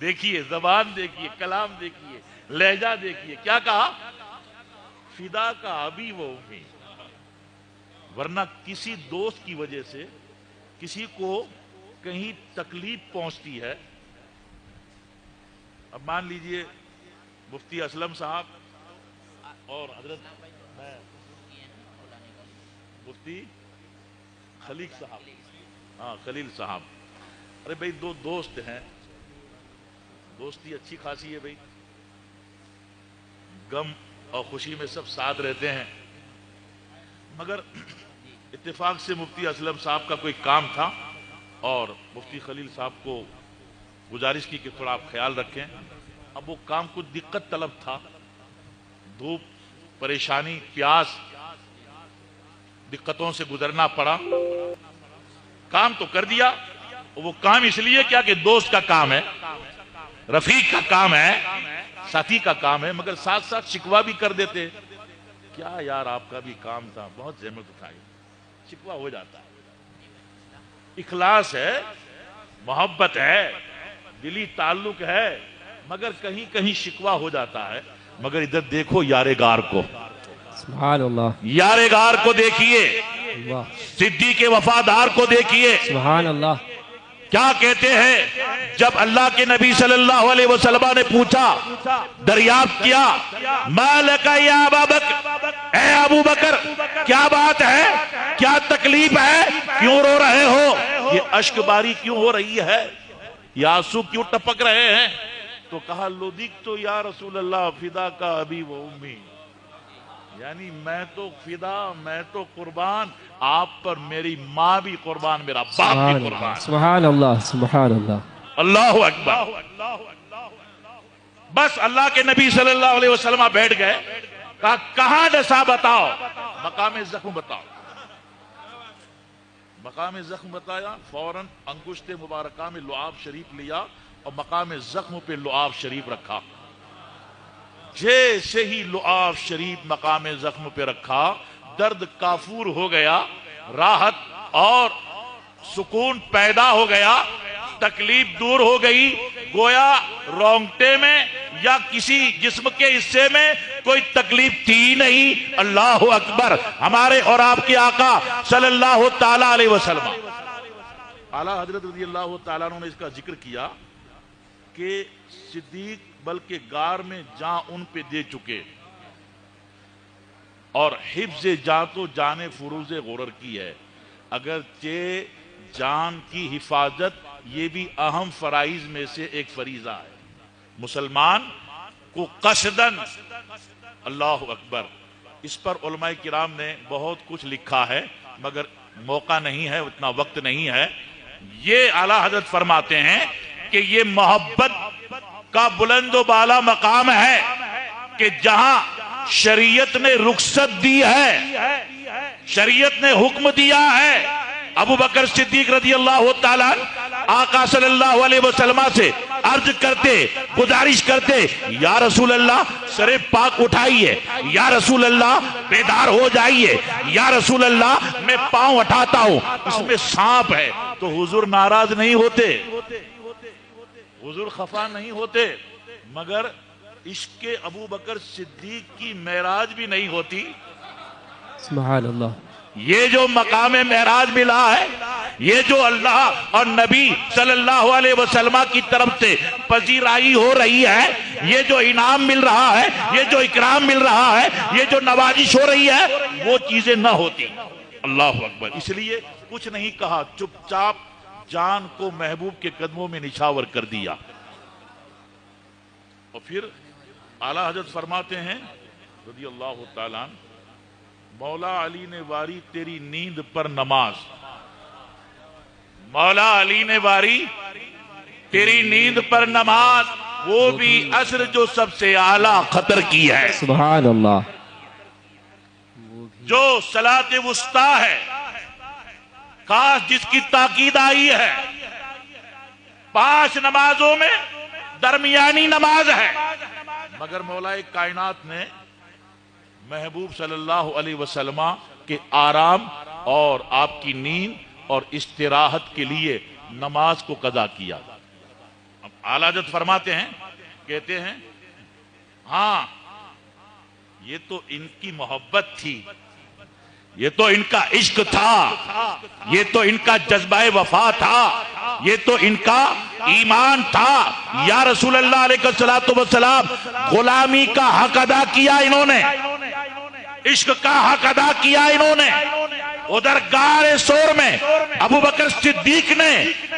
B: دیکھیے زبان، دیکھیے کلام، دیکھیے لہجہ، دیکھیے کیا کہا، فدا کا ابی و امی. ورنہ کسی دوست کی وجہ سے کسی کو کہیں تکلیف پہنچتی ہے. اب مان لیجئے مفتی اسلم صاحب اور حضرت مفتی خلیل صاحب، ہاں خلیل صاحب، ارے بھائی دو دوست ہیں، دوستی اچھی خاصی ہے بھائی، غم اور خوشی میں سب ساتھ رہتے ہیں. مگر اتفاق سے مفتی اسلم صاحب کا کوئی کام تھا اور مفتی خلیل صاحب کو گزارش کی کہ تھوڑا آپ خیال رکھیں. اب وہ کام کچھ دقت طلب تھا، دھوپ، پریشانی، پیاس، دقتوں سے گزرنا پڑا. کام تو کر دیا، وہ کام اس لیے کیا کہ دوست کا کام ہے، رفیق کا کام ہے، ساتھی کا کام ہے، مگر ساتھ ساتھ شکوہ بھی کر دیتے. کیا یار آپ کا بھی کام تھا، بہت زحمت اٹھائی، شکوہ ہو جاتا ہے. اخلاص ہے، محبت ہے، دلی تعلق ہے، مگر کہیں کہیں شکوہ ہو جاتا ہے. مگر ادھر دیکھو یارگار کو،
C: سبحان اللہ.
B: یارگار کو دیکھیے،
C: اللہ
B: صدیق وفادار کو دیکھیے،
C: سبحان اللہ.
B: کیا کہتے ہیں، جب اللہ کے نبی صلی اللہ علیہ وسلم نے پوچھا، دریافت کیا، ما لک یا ابا بکر، اے ابو بکر کیا بات ہے، کیا تکلیف ہے، کیوں رو رہے ہو، یہ اشک باری کیوں ہو رہی ہے، یہ آنسو کیوں ٹپک رہے ہیں؟ تو کہا لدغت تو یا رسول اللہ فدا کا ابی و امی، یعنی میں تو فدا، میں تو قربان، آپ پر میری ماں بھی قربان، میرا باپ بھی قربان۔
C: سبحان اللہ، سبحان اللہ،
B: اللہ اکبر۔ بس اللہ کے نبی صلی اللہ علیہ وسلم بیٹھ گئے، کہا کہاں ڈسا بتاؤ، مقام زخم بتاؤ۔ مقام زخم بتایا، فوراً انگشت مبارکہ میں لعاب شریف لیا اور مقام زخم پہ لعاب شریف رکھا۔ جیسے ہی لعاب شریف مقام زخم پہ رکھا، درد کافور ہو گیا، راحت اور سکون پیدا ہو گیا، تکلیف دور ہو گئی، گویا رونگٹے میں یا کسی جسم کے حصے میں کوئی تکلیف تھی نہیں۔ اللہ اکبر۔ ہمارے اور آپ کے آقا صلی اللہ تعالی علیہ وسلم، اعلیٰ حضرت رضی اللہ تعالیٰ عنہ نے اس کا ذکر کیا کہ صدیق بلکہ غار میں جاں ان پہ دے چکے، اور حفظ جاں تو جان فروز غرر کی ہے، اگرچہ جان کی حفاظت یہ بھی اہم فرائض میں سے ایک فریضہ ہے۔ مسلمان کو قصدن، اللہ اکبر، اس پر علماء کرام نے بہت کچھ لکھا ہے مگر موقع نہیں ہے، اتنا وقت نہیں ہے۔ یہ اعلیٰ حضرت فرماتے ہیں کہ یہ محبت کا بلند و بالا مقام ہے کہ جہاں شریعت نے رخصت دی ہے، شریعت نے حکم دیا ہے۔ ابو بکر صدیق رضی اللہ تعالیٰ آقا صلی اللہ علیہ وسلم سے عرض کرتے، گزارش کرتے، یا رسول اللہ سر پاک اٹھائیے، یا رسول اللہ بیدار ہو جائیے، یا رسول اللہ میں پاؤں اٹھاتا ہوں، اس میں سانپ ہے۔ تو حضور ناراض نہیں ہوتے، حضور خفا نہیں ہوتے، مگر عشق ابو بکر صدیق کی معراج بھی نہیں ہوتی۔
C: سبحان اللہ۔
B: یہ جو مقام معراج ملا ہے، یہ جو اللہ اور نبی صلی اللہ علیہ وسلم کی طرف سے پذیرائی ہو رہی ہے، یہ جو انعام مل رہا ہے، یہ جو اکرام مل رہا ہے، یہ جو نوازش ہو رہی ہے، وہ چیزیں نہ ہوتی۔ اللہ اکبر۔ اس لیے کچھ نہیں کہا، چپ چاپ جان کو محبوب کے قدموں میں نچھاور کر دیا۔ اور پھر اعلیٰ حضرت فرماتے ہیں رضی اللہ تعالیٰ عنہ، مولا علی نے واری تیری نیند پر نماز، مولا علی نے واری تیری نیند پر نماز، وہ بھی عصر جو سب سے اعلیٰ خطر کی ہے،
C: سبحان اللہ،
B: جو صلاۃ وسطیٰ ہے، خاص جس کی تاکید آئی ہے، 5 نمازوں میں درمیانی نماز ہے، مگر مولا کائنات نے محبوب صلی اللہ علیہ وسلم کے آرام اور آپ کی نیند اور استراحت کے لیے نماز کو قضا کیا۔ اعلیٰ حضرت فرماتے ہیں، کہتے ہیں ہاں یہ تو ان کی محبت تھی، یہ تو ان کا عشق تھا، یہ تو ان کا جذبہ وفا تھا، یہ تو ان کا ایمان تھا۔ یا رسول اللہ علیہ السلام، غلامی کا حق ادا کیا انہوں نے، عشق کا حق ادا کیا انہوں نے۔ ادھر غار سور میں ابو بکر صدیق نے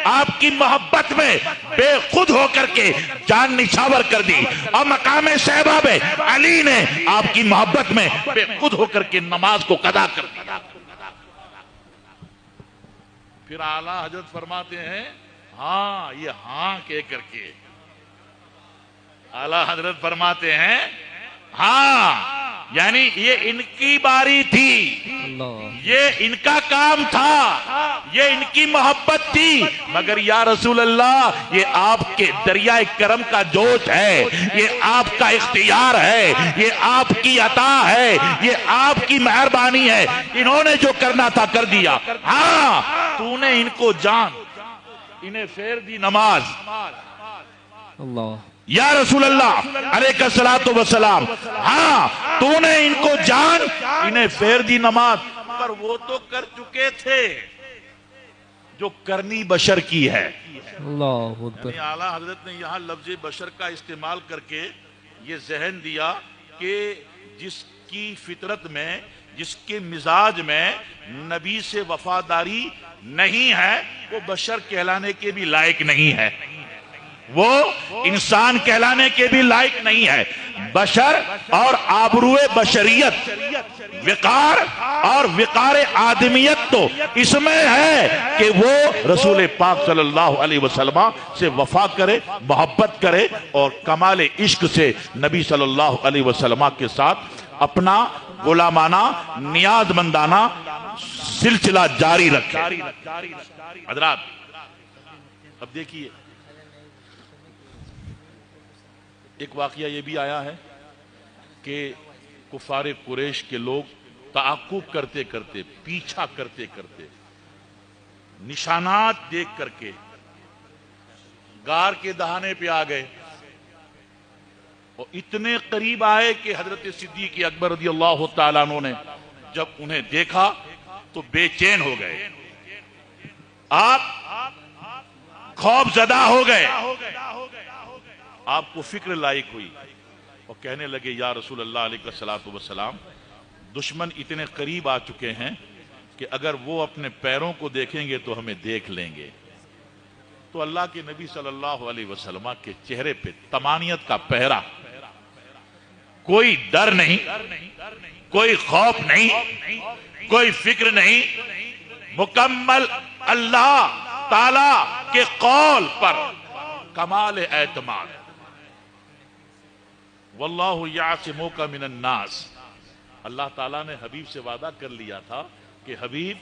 B: آپ کی محبت میں بے خود ہو کر کے جان نچھاور کر دی، اور مقام صحابہ میں علی نے آپ کی محبت میں بے خود ہو کر کے نماز کو قضا کر دیا۔ پھر اعلیٰ حضرت فرماتے ہیں ہاں، یہ ہاں کہہ کر کے اعلیٰ حضرت فرماتے ہیں ہاں، یعنی یہ ان کی باری تھی، یہ ان کا کام تھا، یہ ان کی محبت تھی، مگر یا رسول اللہ یہ آپ کے دریائے کرم کا جوش ہے، یہ آپ کا اختیار ہے، یہ آپ کی عطا ہے، یہ آپ کی مہربانی ہے، انہوں نے جو کرنا تھا کر دیا۔ ہاں، تو نے ان کو جان، انہیں پھیر دی نماز۔
C: اللہ،
B: یا رسول اللہ علیہ الصلوۃ والسلام، ہاں تو نے ان کو جان، انہیں پھیر دی نماز۔ پر وہ تو کر چکے تھے، جو کرنی بشر کی ہے.
C: اللہ اکبر.
B: یعنی اعلیٰ حضرت نے یہاں لفظ بشر کا استعمال کر کے یہ ذہن دیا کہ جس کی فطرت میں، جس کے مزاج میں نبی سے وفاداری نہیں ہے، وہ بشر کہلانے کے بھی لائق نہیں ہے، وہ انسان کہلانے کے بھی لائق نہیں ہے. بشر اور آبروئے بشریت، وقار اور وقار آدمیت تو اس میں ہے کہ وہ رسول پاک صلی اللہ علیہ وسلم سے وفا کرے، محبت کرے اور کمال عشق سے نبی صلی اللہ علیہ وسلم کے ساتھ اپنا غلامانہ نیاز مندانہ سلسلہ جاری رکھے. حضرات اب دیکھیے ایک واقعہ یہ بھی آیا ہے کہ کفار قریش کے لوگ تعاقب کرتے کرتے، پیچھا کرتے کرتے، نشانات دیکھ کر کے غار کے دہانے پہ آ گئے اور اتنے قریب آئے کہ حضرت صدیق اکبر رضی اللہ تعالیٰ عنہ نے جب انہیں دیکھا تو بے چین ہو گئے، آپ خوف زدہ ہو گئے، آپ کو فکر لائق ہوئی اور کہنے لگے یا رسول اللہ علیہ الصلوۃ والسلام، دشمن اتنے قریب آ چکے ہیں کہ اگر وہ اپنے پیروں کو دیکھیں گے تو ہمیں دیکھ لیں گے. تو اللہ کے نبی صلی اللہ علیہ وسلم کے چہرے پہ طمانیت کا پہرا، کوئی ڈر نہیں، کوئی خوف نہیں، کوئی فکر نہیں، مکمل اللہ تعالی کے قول پر کمال اعتماد. واللہ یعصمک من الناس، اللہ تعالیٰ نے حبیب سے وعدہ کر لیا تھا کہ حبیب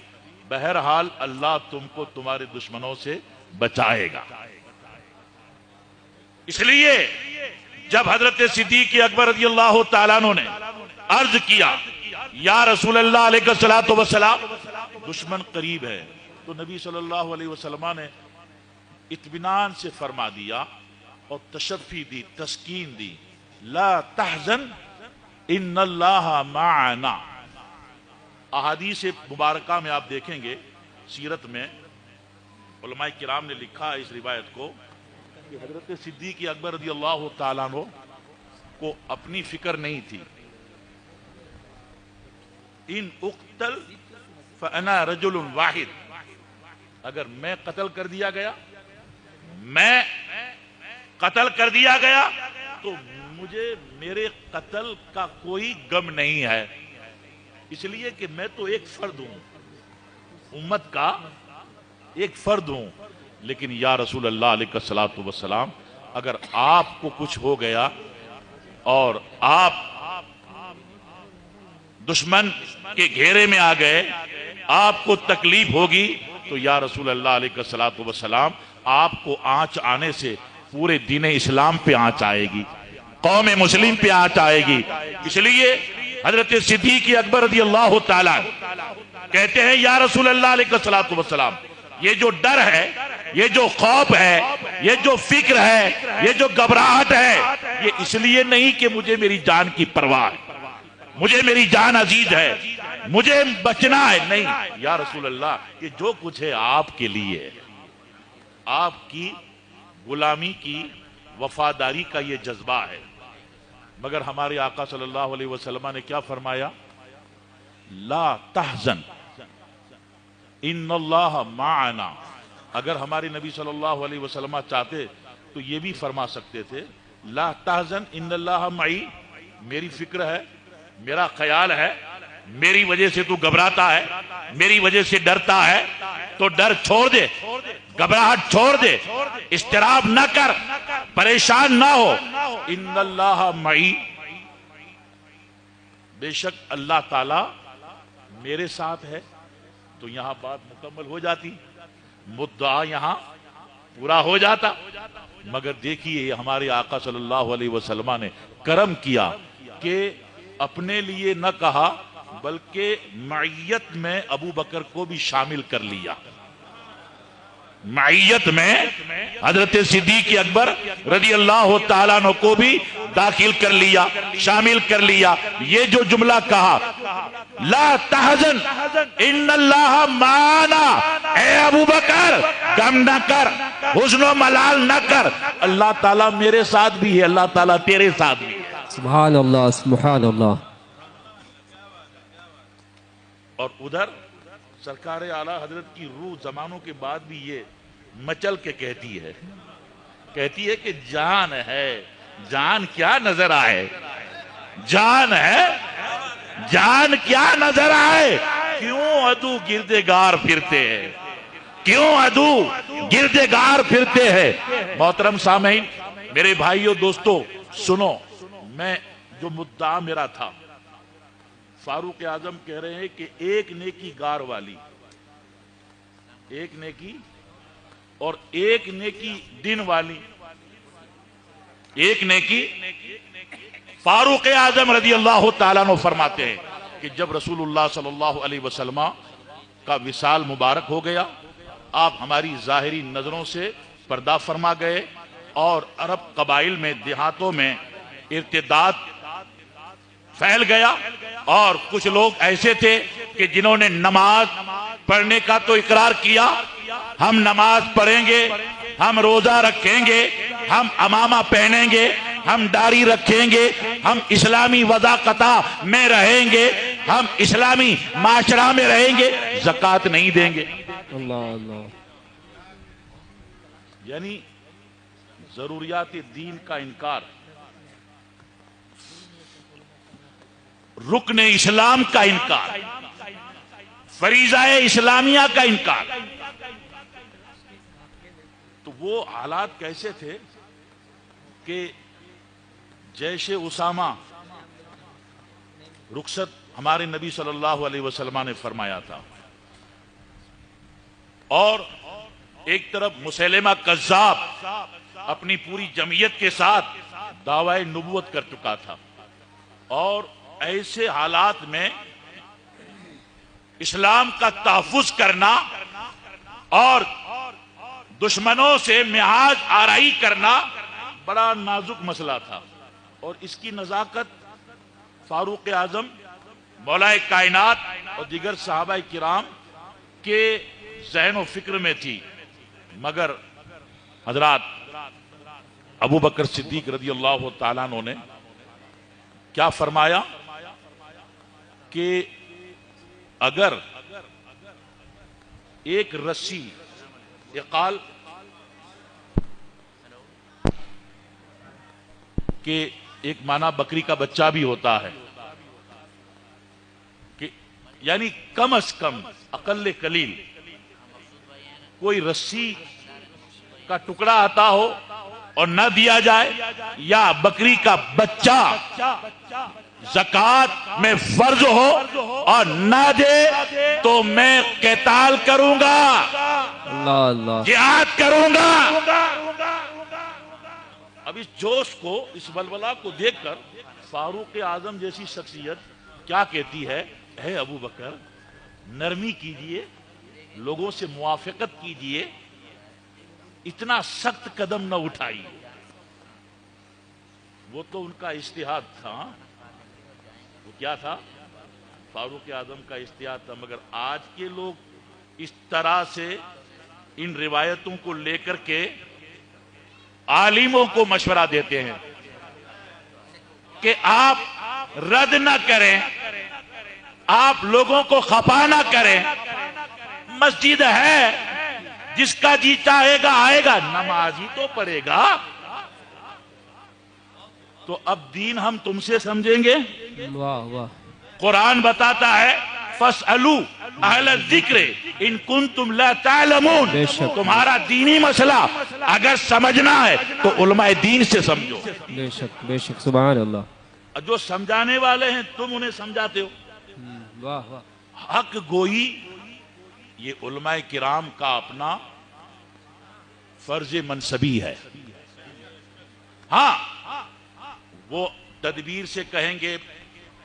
B: بہرحال اللہ تم کو تمہارے دشمنوں سے بچائے گا. اس لیے جب حضرت صدیق اکبر رضی اللہ تعالیٰ عنہ نے عرض کیا یا رسول اللہ علیہ الصلوۃ والسلام دشمن قریب ہے، تو نبی صلی اللہ علیہ وسلم نے اطمینان سے فرما دیا اور تشفی دی، تسکین دی، لا تحزن ان اللہ معنا. احادیث مبارکہ میں آپ دیکھیں گے، سیرت میں علماء کرام نے لکھا اس روایت کو کہ حضرت صدیق اکبر رضی اللہ تعالیٰ عنہ کو اپنی فکر نہیں تھی. ان اقتل فانا رجل واحد، اگر میں قتل کر دیا گیا، میں قتل کر دیا گیا تو مجھے میرے قتل کا کوئی غم نہیں ہے، اس لیے کہ میں تو ایک فرد ہوں، امت کا ایک فرد ہوں. لیکن یا رسول اللہ علیہ الصلوۃ والسلام اگر آپ کو کچھ ہو گیا اور آپ دشمن کے گھیرے میں آ گئے، آپ کو تکلیف ہوگی تو یا رسول اللہ علیہ الصلوۃ والسلام آپ کو آنچ آنے سے پورے دین اسلام پہ آنچ آئے گی، قوم مسلم پہ آنچ آئے گی. اس لیے حضرت صدیق اکبر رضی اللہ تعالیٰ کہتے ہیں یا رسول اللہ علیہ الصلوۃ والسلام یہ جو ڈر ہے، یہ جو خوف ہے، یہ جو فکر ہے، یہ جو گھبراہٹ ہے، یہ اس لیے نہیں کہ مجھے میری جان کی پرواہ ہے، مجھے میری جان عزیز ہے، مجھے بچنا ہے، نہیں یا رسول اللہ یہ جو کچھ ہے آپ کے لیے، آپ کی غلامی کی وفاداری کا یہ جذبہ ہے. مگر ہمارے آقا صلی اللہ علیہ وسلم نے کیا فرمایا؟ لا تحزن ان اللہ معنا. اگر ہمارے نبی صلی اللہ علیہ وسلم چاہتے تو یہ بھی فرما سکتے تھے لا تحزن ان اللہ معی، میری فکر ہے، میرا خیال ہے، میری وجہ سے تو گھبراتا ہے، میری وجہ سے ڈرتا ہے، تو ڈر چھوڑ دے، گھبراہٹ چھوڑ دے، اضطراب نہ کر، پریشان نہ ہو. ان اللہ معی، بے شک اللہ تعالی میرے ساتھ ہے. تو یہاں بات مکمل ہو جاتی، مدعا یہاں پورا ہو جاتا. مگر دیکھیے ہمارے آقا صلی اللہ علیہ وسلم نے کرم کیا کہ اپنے لیے نہ کہا بلکہ معیت میں ابو بکر کو بھی شامل کر لیا. معیت میں حضرت صدیق اکبر رضی اللہ تعالیٰ عنہ کو بھی داخل کر لیا، شامل کر لیا۔ یہ جو جملہ کہا لا تحزن ان اللہ معنا، اے ابو بکر غم نہ کر، حزن و ملال نہ کر، اللہ تعالیٰ میرے ساتھ بھی ہے، اللہ تعالیٰ تیرے ساتھ بھی ہے۔
C: سبحان اللہ سبحان اللہ۔
B: اور ادھر سرکار اعلیٰ حضرت کی روح زمانوں کے بعد بھی یہ مچل کے کہتی ہے کہ جان ہے، جان کیا نظر آئے، جان ہے، جان کیا نظر آئے، کیوں عدو گردگار پھرتے ہیں، کیوں عدو گردگار پھرتے ہیں۔ محترم سامعین، میرے بھائیو دوستو سنو، میں جو مدعا میرا تھا، فاروق اعظم کہہ رہے ہیں کہ ایک نیکی گار والی، ایک نیکی اور ایک نیکی دن والی، ایک نیکی۔ فاروق اعظم رضی اللہ تعالیٰ عنہ فرماتے ہیں کہ جب رسول اللہ صلی اللہ علیہ وسلم کا وصال مبارک ہو گیا، آپ ہماری ظاہری نظروں سے پردہ فرما گئے، اور عرب قبائل میں، دیہاتوں میں ارتداد پھیل گیا، اور کچھ لوگ ایسے تھے کہ جنہوں نے نماز پڑھنے کا تو اقرار کیا، ہم نماز پڑھیں گے، ہم روزہ رکھیں گے، ہم عمامہ پہنیں گے، ہم داڑھی رکھیں گے، ہم اسلامی وضاقتہ میں رہیں گے، ہم اسلامی معاشرہ میں رہیں گے، زکوٰۃ نہیں دیں گے۔
C: اللہ اللہ۔
B: یعنی ضروریات دین کا انکار، رکن اسلام کا انکار، فریضہ اسلامیہ کا انکار۔ تو وہ حالات کیسے تھے کہ جیش اسامہ رخصت ہمارے نبی صلی اللہ علیہ وسلم نے فرمایا تھا، اور ایک طرف مسیلمہ کذاب اپنی پوری جمعیت کے ساتھ دعوی نبوت کر چکا تھا، اور ایسے حالات میں اسلام کا تحفظ کرنا اور دشمنوں سے محاذ آرائی کرنا بڑا نازک مسئلہ تھا، اور اس کی نزاکت فاروق اعظم، مولا کائنات اور دیگر صحابہ کرام کے ذہن و فکر میں تھی۔ مگر حضرات ابو بکر صدیق رضی اللہ تعالیٰ عنہ نے کیا فرمایا کہ اگر ایک رسی، اقال کہ ایک معنی بکری کا بچہ بھی ہوتا ہے، کہ یعنی کم از کم اقل قلیل کوئی رسی کا ٹکڑا آتا ہو اور نہ دیا جائے، یا بکری کا بچہ زکوٰۃ میں فرض ہو اور نہ دے تو میں قتال کروں گا،
C: اللہ اللہ،
B: جہاد کروں گا۔ اب اس جوش کو، اس ولولہ کو دیکھ کر فاروق اعظم جیسی شخصیت کیا کہتی ہے، اے ابو بکر نرمی کیجئے، لوگوں سے موافقت کیجئے، اتنا سخت قدم نہ اٹھائیے۔ وہ تو ان کا اجتہاد تھا، وہ کیا تھا؟ فاروق اعظم کا اجتہاد تھا۔ مگر آج کے لوگ اس طرح سے ان روایتوں کو لے کر کے عالموں کو مشورہ دیتے ہیں کہ آپ رد نہ کریں، آپ لوگوں کو خفا نہ کریں، مسجد ہے، جس کا جی چاہے گا آئے گا، نماز ہی تو پڑھے گا۔ تو اب دین ہم تم سے سمجھیں گے؟
C: واہ واہ۔
B: قرآن بتاتا ہے فَاسْأَلُوا أَهْلَ الذِّكْرِ إِن كُنتُمْ لَا تَعْلَمُونَ، تمہارا دینی مسئلہ اگر سمجھنا ہے تو علماء دین سے سمجھو۔
C: بے شک بے شک، سبحان اللہ۔
B: جو سمجھانے والے ہیں تم انہیں سمجھاتے ہو۔
C: واہ واہ۔
B: حق گوئی یہ علماء کرام کا اپنا فرض منصبی ہے۔ ہاں وہ تدبیر سے کہیں گے،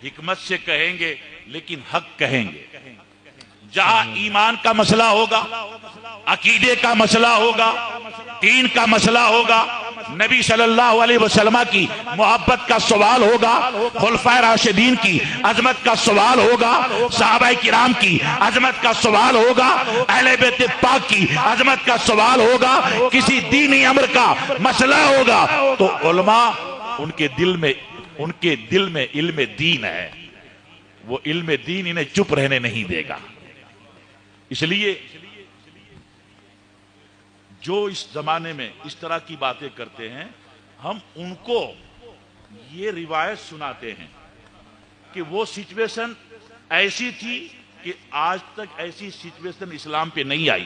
B: حکمت سے کہیں گے، لیکن حق کہیں گے۔ جہاں ایمان کا مسئلہ ہوگا، عقیدے کا مسئلہ ہوگا، دین کا مسئلہ ہوگا،
D: نبی صلی اللہ علیہ وسلم کی محبت کا سوال ہوگا، خلفائے راشدین کی عظمت کا سوال ہوگا، صحابہ کرام کی عظمت کا سوال ہوگا، اہل بیت پاک کی عظمت کا سوال ہوگا، کسی دینی امر کا مسئلہ ہوگا تو علماء ان کے دل میں علم دین ہے، وہ علم دین انہیں چپ رہنے نہیں دے گا۔ اس لیے جو اس زمانے میں اس طرح کی باتیں کرتے ہیں، ہم ان کو یہ روایت سناتے ہیں کہ وہ سچویشن ایسی تھی کہ آج تک ایسی سچویشن اسلام پہ نہیں آئی،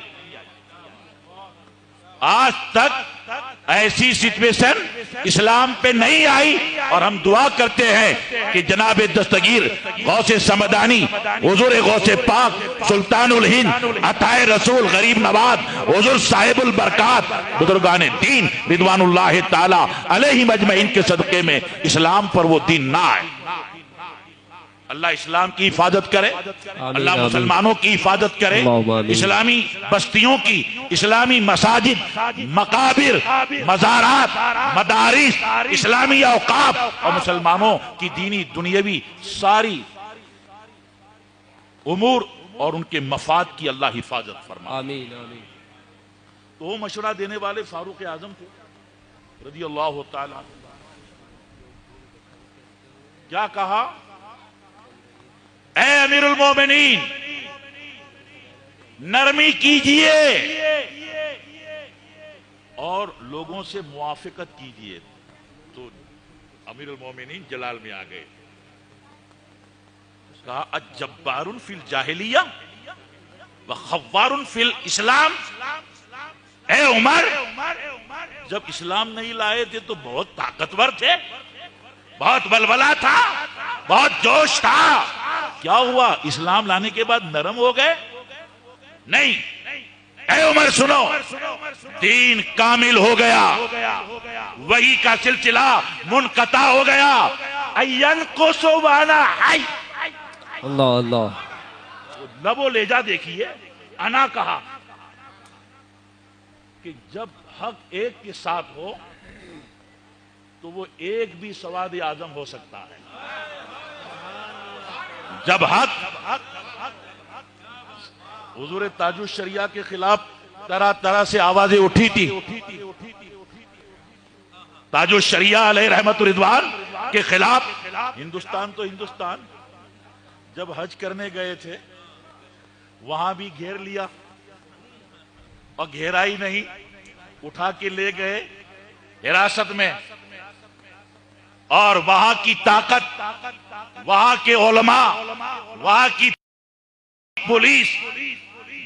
D: آج تک ایسی سچویشن اسلام پہ نہیں آئی، اور ہم دعا کرتے ہیں کہ جناب دستگیر غوث سمدانی، حضور غوث پاک، سلطان الہند، عطائے رسول، غریب نواز، حضور صاحب البرکات، بزرگان دین رضوان اللہ تعالی علیہم اجمعین کے صدقے میں اسلام پر وہ دین نہ آئے۔ اللہ اسلام کی حفاظت کرے، اللہ مسلمانوں کی حفاظت کرے، اسلامی بستیوں کی، اسلامی مساجد، مقابر، مزارات، مدارس، اسلامی اوقاف اور مسلمانوں کی دینی دنیاوی ساری امور اور ان کے مفاد کی اللہ حفاظت فرمائے۔
C: آمین آمین۔
D: تو وہ مشورہ دینے والے فاروق اعظم تھے رضی اللہ تعالی عنہ۔ کیا کہا؟ اے امیر المومنین، نرمی کیجئے اور لوگوں سے موافقت کیجئے۔ تو امیر المومنین جلال میں آ گئے، کہا اجبار فی الجاہلیہ وخوار فی الاسلام۔ اے عمر، جب اسلام نہیں لائے تھے تو بہت طاقتور تھے، بہت بلبلہ تھا، بہت جوش تھا، کیا ہوا اسلام لانے کے بعد نرم ہو گئے؟ نہیں، اے عمر سنو، دین کامل ہو گیا، وحی کا سلسلہ منقطع ہو گیا۔ اینقص وانا حی،
C: اللہ اللہ،
D: لب و لہجہ دیکھیے، انا کہا کہ جب حق ایک کے ساتھ ہو تو وہ ایک بھی سواد اعظم ہو سکتا ہے۔ جب حق، حضور تاج الشریعہ کے خلاف طرح طرح سے آوازیں اٹھی تھی، تاج الشریعہ علیہ رحمت رضوان کے خلاف، ہندوستان تو ہندوستان، جب حج کرنے گئے تھے وہاں بھی گھیر لیا، اور گھیرا ہی نہیں، اٹھا کے لے گئے حراست میں، اور وہاں کی طاقت، وہاں کے علماء، وہاں کی پولیس،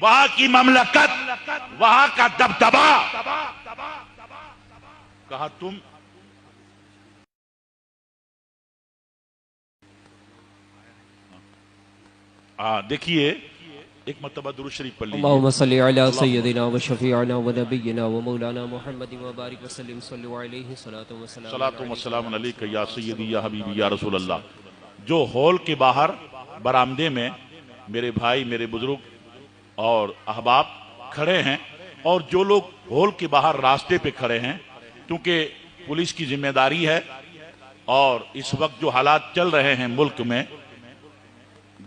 D: وہاں کی مملکت، وہاں کا دبدبا، کہا تم دیکھیے، ایک مرتبہ درود شریف پڑھ لیجیے۔
C: اللہم صلی علی سیدنا و شفیعنا و نبینا و مولانا محمد و بارک وسلم صلی علیہ صلاۃ و
D: سلام علیکہ یا سیدی یا حبیبی یا رسول اللہ۔ جو ہال کے باہر برآمدے میں میرے بھائی، میرے بزرگ اور احباب کھڑے ہیں، اور جو لوگ ہال کے باہر راستے پہ کھڑے ہیں، کیونکہ پولیس کی ذمہ داری ہے، اور اس وقت جو حالات چل رہے ہیں ملک میں،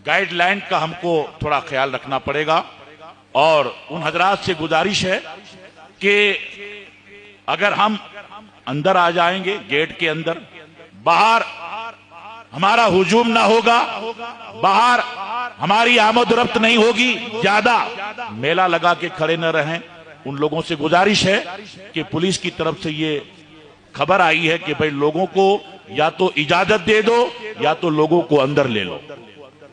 D: گائیڈ لائن کا ہم کو تھوڑا خیال رکھنا پڑے گا، اور ان حضرات سے گزارش ہے کہ اگر ہم اندر آ جائیں گے گیٹ کے اندر، باہر ہمارا ہجوم نہ ہوگا، باہر ہماری آمد و رفت نہیں ہوگی، زیادہ میلہ لگا کے کھڑے نہ رہیں۔ ان لوگوں سے گزارش ہے کہ پولیس کی طرف سے یہ خبر آئی ہے کہ بھئی لوگوں کو یا تو اجازت دے دو یا تو لوگوں کو اندر لے لو۔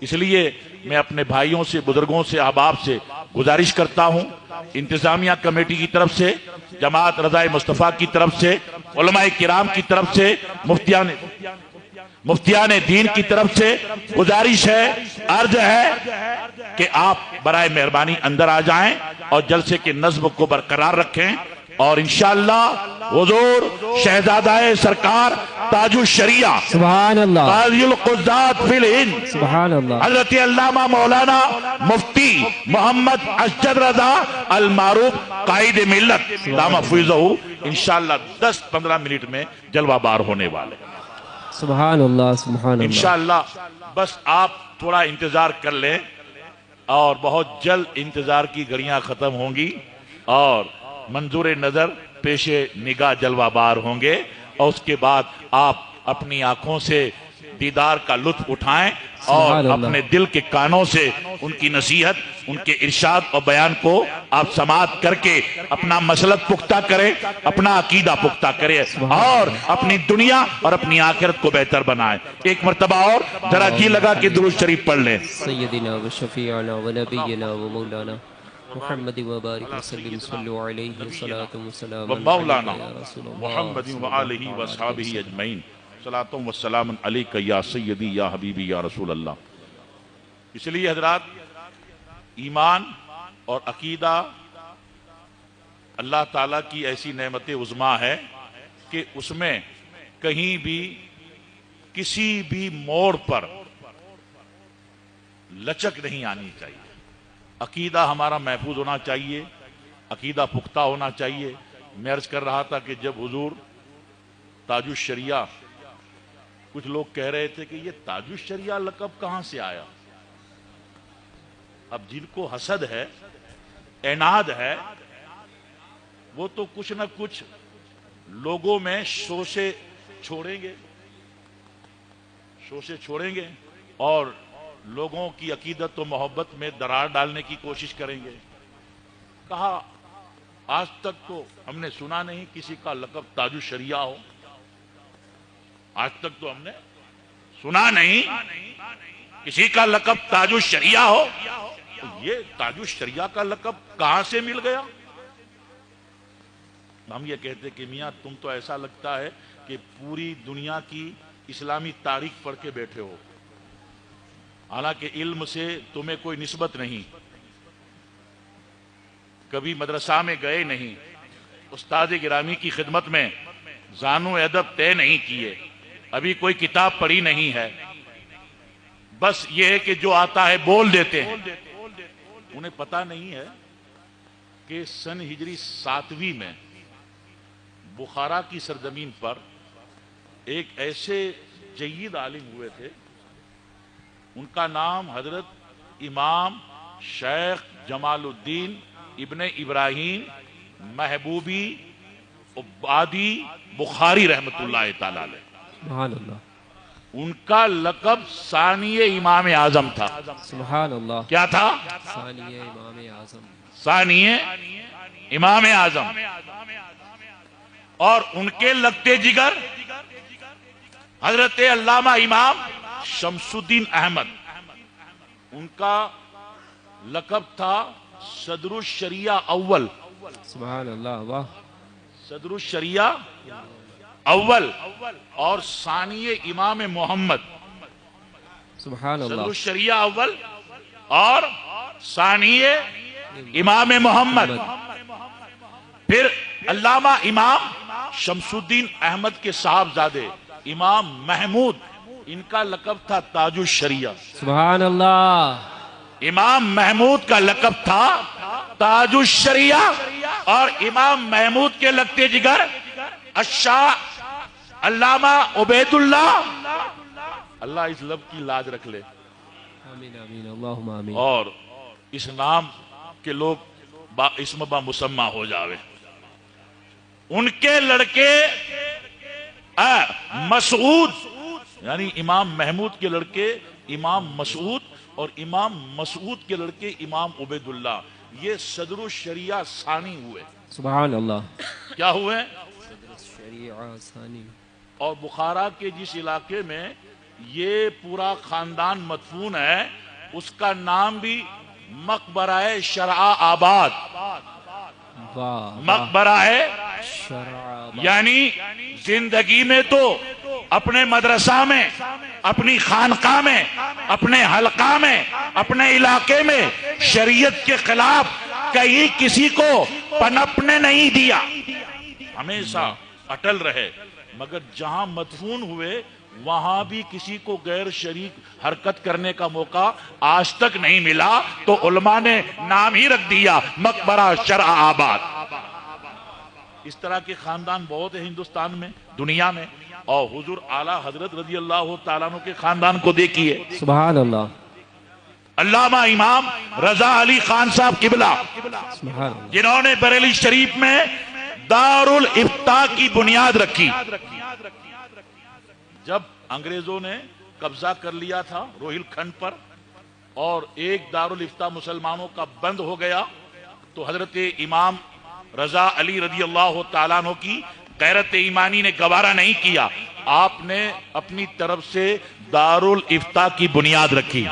D: اس لیے میں اپنے بھائیوں سے، بزرگوں سے، احباب سے گزارش کرتا ہوں، انتظامیہ کمیٹی کی طرف سے، جماعت رضائے مصطفیٰ کی طرف سے، علماء کرام کی طرف سے، مفتیان دین کی طرف سے گزارش ہے، عرض ہے کہ آپ برائے مہربانی اندر آ جائیں اور جلسے کے نظم کو برقرار رکھیں، اور انشاءاللہ حضور شہزادہ سرکار تاج الشریعہ
C: سبحان اللہ،
D: قاضی القضات فی الہند
C: سبحان اللہ،
D: حضرت علامہ مولانا مفتی مفتی محمد اشجد رضا المعروف قائد ملت دامہ حفظہ انشاءاللہ 10-15 منٹ میں جلوہ بار ہونے والے
C: سبحان اللہ سبحان اللہ.
D: انشاءاللہ. بس آپ تھوڑا انتظار کر لیں اور بہت جلد انتظار کی گھڑیاں ختم ہوں گی اور منظور نظر پیش نگاہ جلوہ بار ہوں گے اور اس کے بعد آپ اپنی آنکھوں سے دیدار کا لطف اٹھائیں اور
C: سبحان اللہ.
D: اپنے دل کے کانوں سے ان کی نصیحت ان کے ارشاد اور بیان کو آپ سماعت کر کے اپنا مسلک پختہ کریں اپنا عقیدہ پختہ کریں اور اپنی دنیا اور اپنی آخرت کو بہتر بنائیں. ایک مرتبہ اور ذرا جی لگا کے درود شریف پڑھ لیں.
C: سیدنا و شفیعنا و نبینا و مولانا محمد و بارک وسلم صلو علیہ صلاۃ و سلام
D: مولانا
C: یا رسول اللہ.
D: محمد و آلہ و صحابہ اجمعین صلاۃ و سلام علیک یا سیدی یا حبیبی یا رسول اللہ. اس لیے حضرات ایمان اور عقیدہ اللہ تعالیٰ کی ایسی نعمت عظمیٰ ہے کہ اس میں کہیں بھی کسی بھی موڑ پر لچک نہیں آنی چاہیے. عقیدہ ہمارا محفوظ ہونا چاہیے, عقیدہ پختہ ہونا چاہیے. میں عرض کر رہا تھا کہ جب حضور تاج الشریعہ, کچھ لوگ کہہ رہے تھے کہ یہ تاج الشریعہ لقب کہاں سے آیا. اب جن کو حسد ہے, عناد ہے, وہ تو کچھ نہ کچھ لوگوں میں شوشے چھوڑیں گے اور لوگوں کی عقیدت و محبت میں درار ڈالنے کی کوشش کریں گے. کہا آج تک تو ہم نے سنا نہیں کسی کا لقب تاج الشریعہ ہو. آج تک تو ہم نے سنا نہیں کسی کا لقب تاج الشریعہ ہو. یہ تاج الشریعہ کا لقب کہاں سے مل گیا؟ ہم یہ کہتے کہ میاں تم تو ایسا لگتا ہے کہ پوری دنیا کی اسلامی تاریخ پڑھ کے بیٹھے ہو, حالانکہ علم سے تمہیں کوئی نسبت نہیں, کبھی مدرسہ میں گئے نہیں, استاد گرامی کی خدمت میں زانو ادب طے نہیں کیے, ابھی کوئی کتاب پڑھی نہیں ہے, بس یہ ہے کہ جو آتا ہے بول دیتے ہیں. انہیں پتہ نہیں ہے کہ سن ہجری 7ویں میں بخارا کی سرزمین پر ایک ایسے جید عالم ہوئے تھے, ان کا نام حضرت امام شیخ جمال الدین ابن ابراہیم محبوبی عبادی بخاری رحمت اللہ تعالی علیہ.
C: سبحان اللہ.
D: ان کا لقب ثانی امام اعظم تھا.
C: سبحان اللہ.
D: کیا تھا؟
C: ثانی امام اعظم.
D: ثانی امام اعظم. اور ان کے لگتے جگر حضرت علامہ امام شمس الدین احمد, ان کا لقب تھا صدر الشریعہ اول.
C: سبحان اللہ. واہ.
D: صدر الشریعہ اول اور ثانی امام محمد.
C: سبحان
D: صدر
C: اللہ.
D: الشریعہ اول اور ثانی امام محمد. پھر علامہ امام شمس الدین احمد کے صاحبزادے امام محمود, ان کا لقب تھا تاج الشریعہ.
C: سبحان اللہ.
D: امام محمود کا لقب تھا تاج الشریعہ اور امام محمود کے لگتے جگر الشاہ علامہ عبید اللہ. اللہ اس لب کی لاج رکھ لے.
C: آمین آمین اللہم آمین.
D: اور اس نام کے لوگ با اسم با مسمہ ہو جاوے. ان کے لڑکے مسعود, یعنی امام محمود کے لڑکے امام مسعود اور امام مسعود کے لڑکے امام عبید اللہ, یہ صدر الشریعہ ثانی ہوئے.
C: سبحان اللہ.
D: کیا ہوئے؟
C: صدر الشریعہ ثانی.
D: اور بخارا کے جس علاقے میں یہ پورا خاندان مدفون ہے, اس کا نام بھی مقبرہ شرع آباد. مقبرہ یعنی زندگی میں تو اپنے مدرسہ میں, اپنی خانقاہ میں, اپنے حلقہ میں, اپنے علاقے میں شریعت کے خلاف کہیں کسی کو پنپنے نہیں دیا, ہمیشہ اٹل رہے. مگر جہاں مدفون ہوئے وہاں بھی کسی کو غیر شریک حرکت کرنے کا موقع آج تک نہیں ملا، تو علماء نے نام ہی رکھ دیا مقبرہ شرع آباد۔ اس طرح کے خاندان بہت ہیں ہندوستان میں، دنیا میں، اور حضور اعلیٰ حضرت رضی اللہ تعالیٰ عنہ کے خاندان کو دیکھیے۔
C: سبحان اللہ،
D: علامہ امام رضا علی خان صاحب قبلہ،
C: سبحان اللہ،
D: جنہوں نے بریلی شریف میں دارالافتاء کی بنیاد رکھی۔ جب انگریزوں نے قبضہ کر لیا تھا روہیل کھنڈ پر اور ایک دارالافتاء مسلمانوں کا بند ہو گیا، تو حضرت امام رضا علی رضی اللہ تعالیٰ عنہ کی غیرت ایمانی نے گوارا نہیں کیا، آپ نے اپنی طرف سے دارالافتاء کی بنیاد رکھی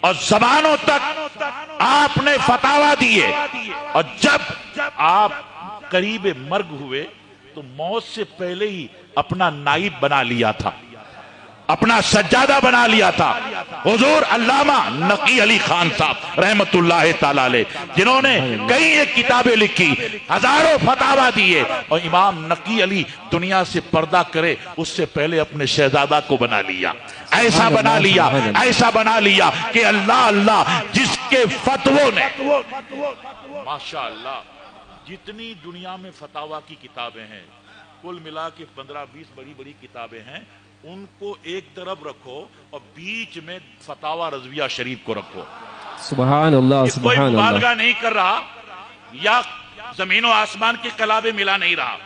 D: اور زمانوں تک آپ نے فتاوی دیے، اور جب آپ قریب مرگ ہوئے تو موت سے پہلے ہی اپنا نائب بنا لیا تھا، اپنا سجادہ بنا لیا تھا حضور علامہ نقی علی خان صاحب رحمت اللہ تعالیٰ علیہ، جنہوں نے کئی ایک کتابیں لکھی، ہزاروں فتاوی دیے، اور امام نقی علی دنیا سے پردہ کرے اس سے پہلے اپنے شہزادہ کو بنا لیا، ایسا بنا لیا، ایسا بنا لیا کہ اللہ اللہ جس کے فتووں نے، ماشاءاللہ جتنی دنیا میں فتاوی کی کتابیں ہیں، کل ملا کے 15-20 بڑی بڑی کتابیں ہیں، ان کو ایک طرف رکھو اور بیچ میں فتاوی رضویہ شریف کو رکھو۔
C: سبحان اللہ،
D: کوئی
C: سبحان اللہ،
D: مبالغہ نہیں کر رہا یا زمین و آسمان کے کلابے ملا نہیں رہا،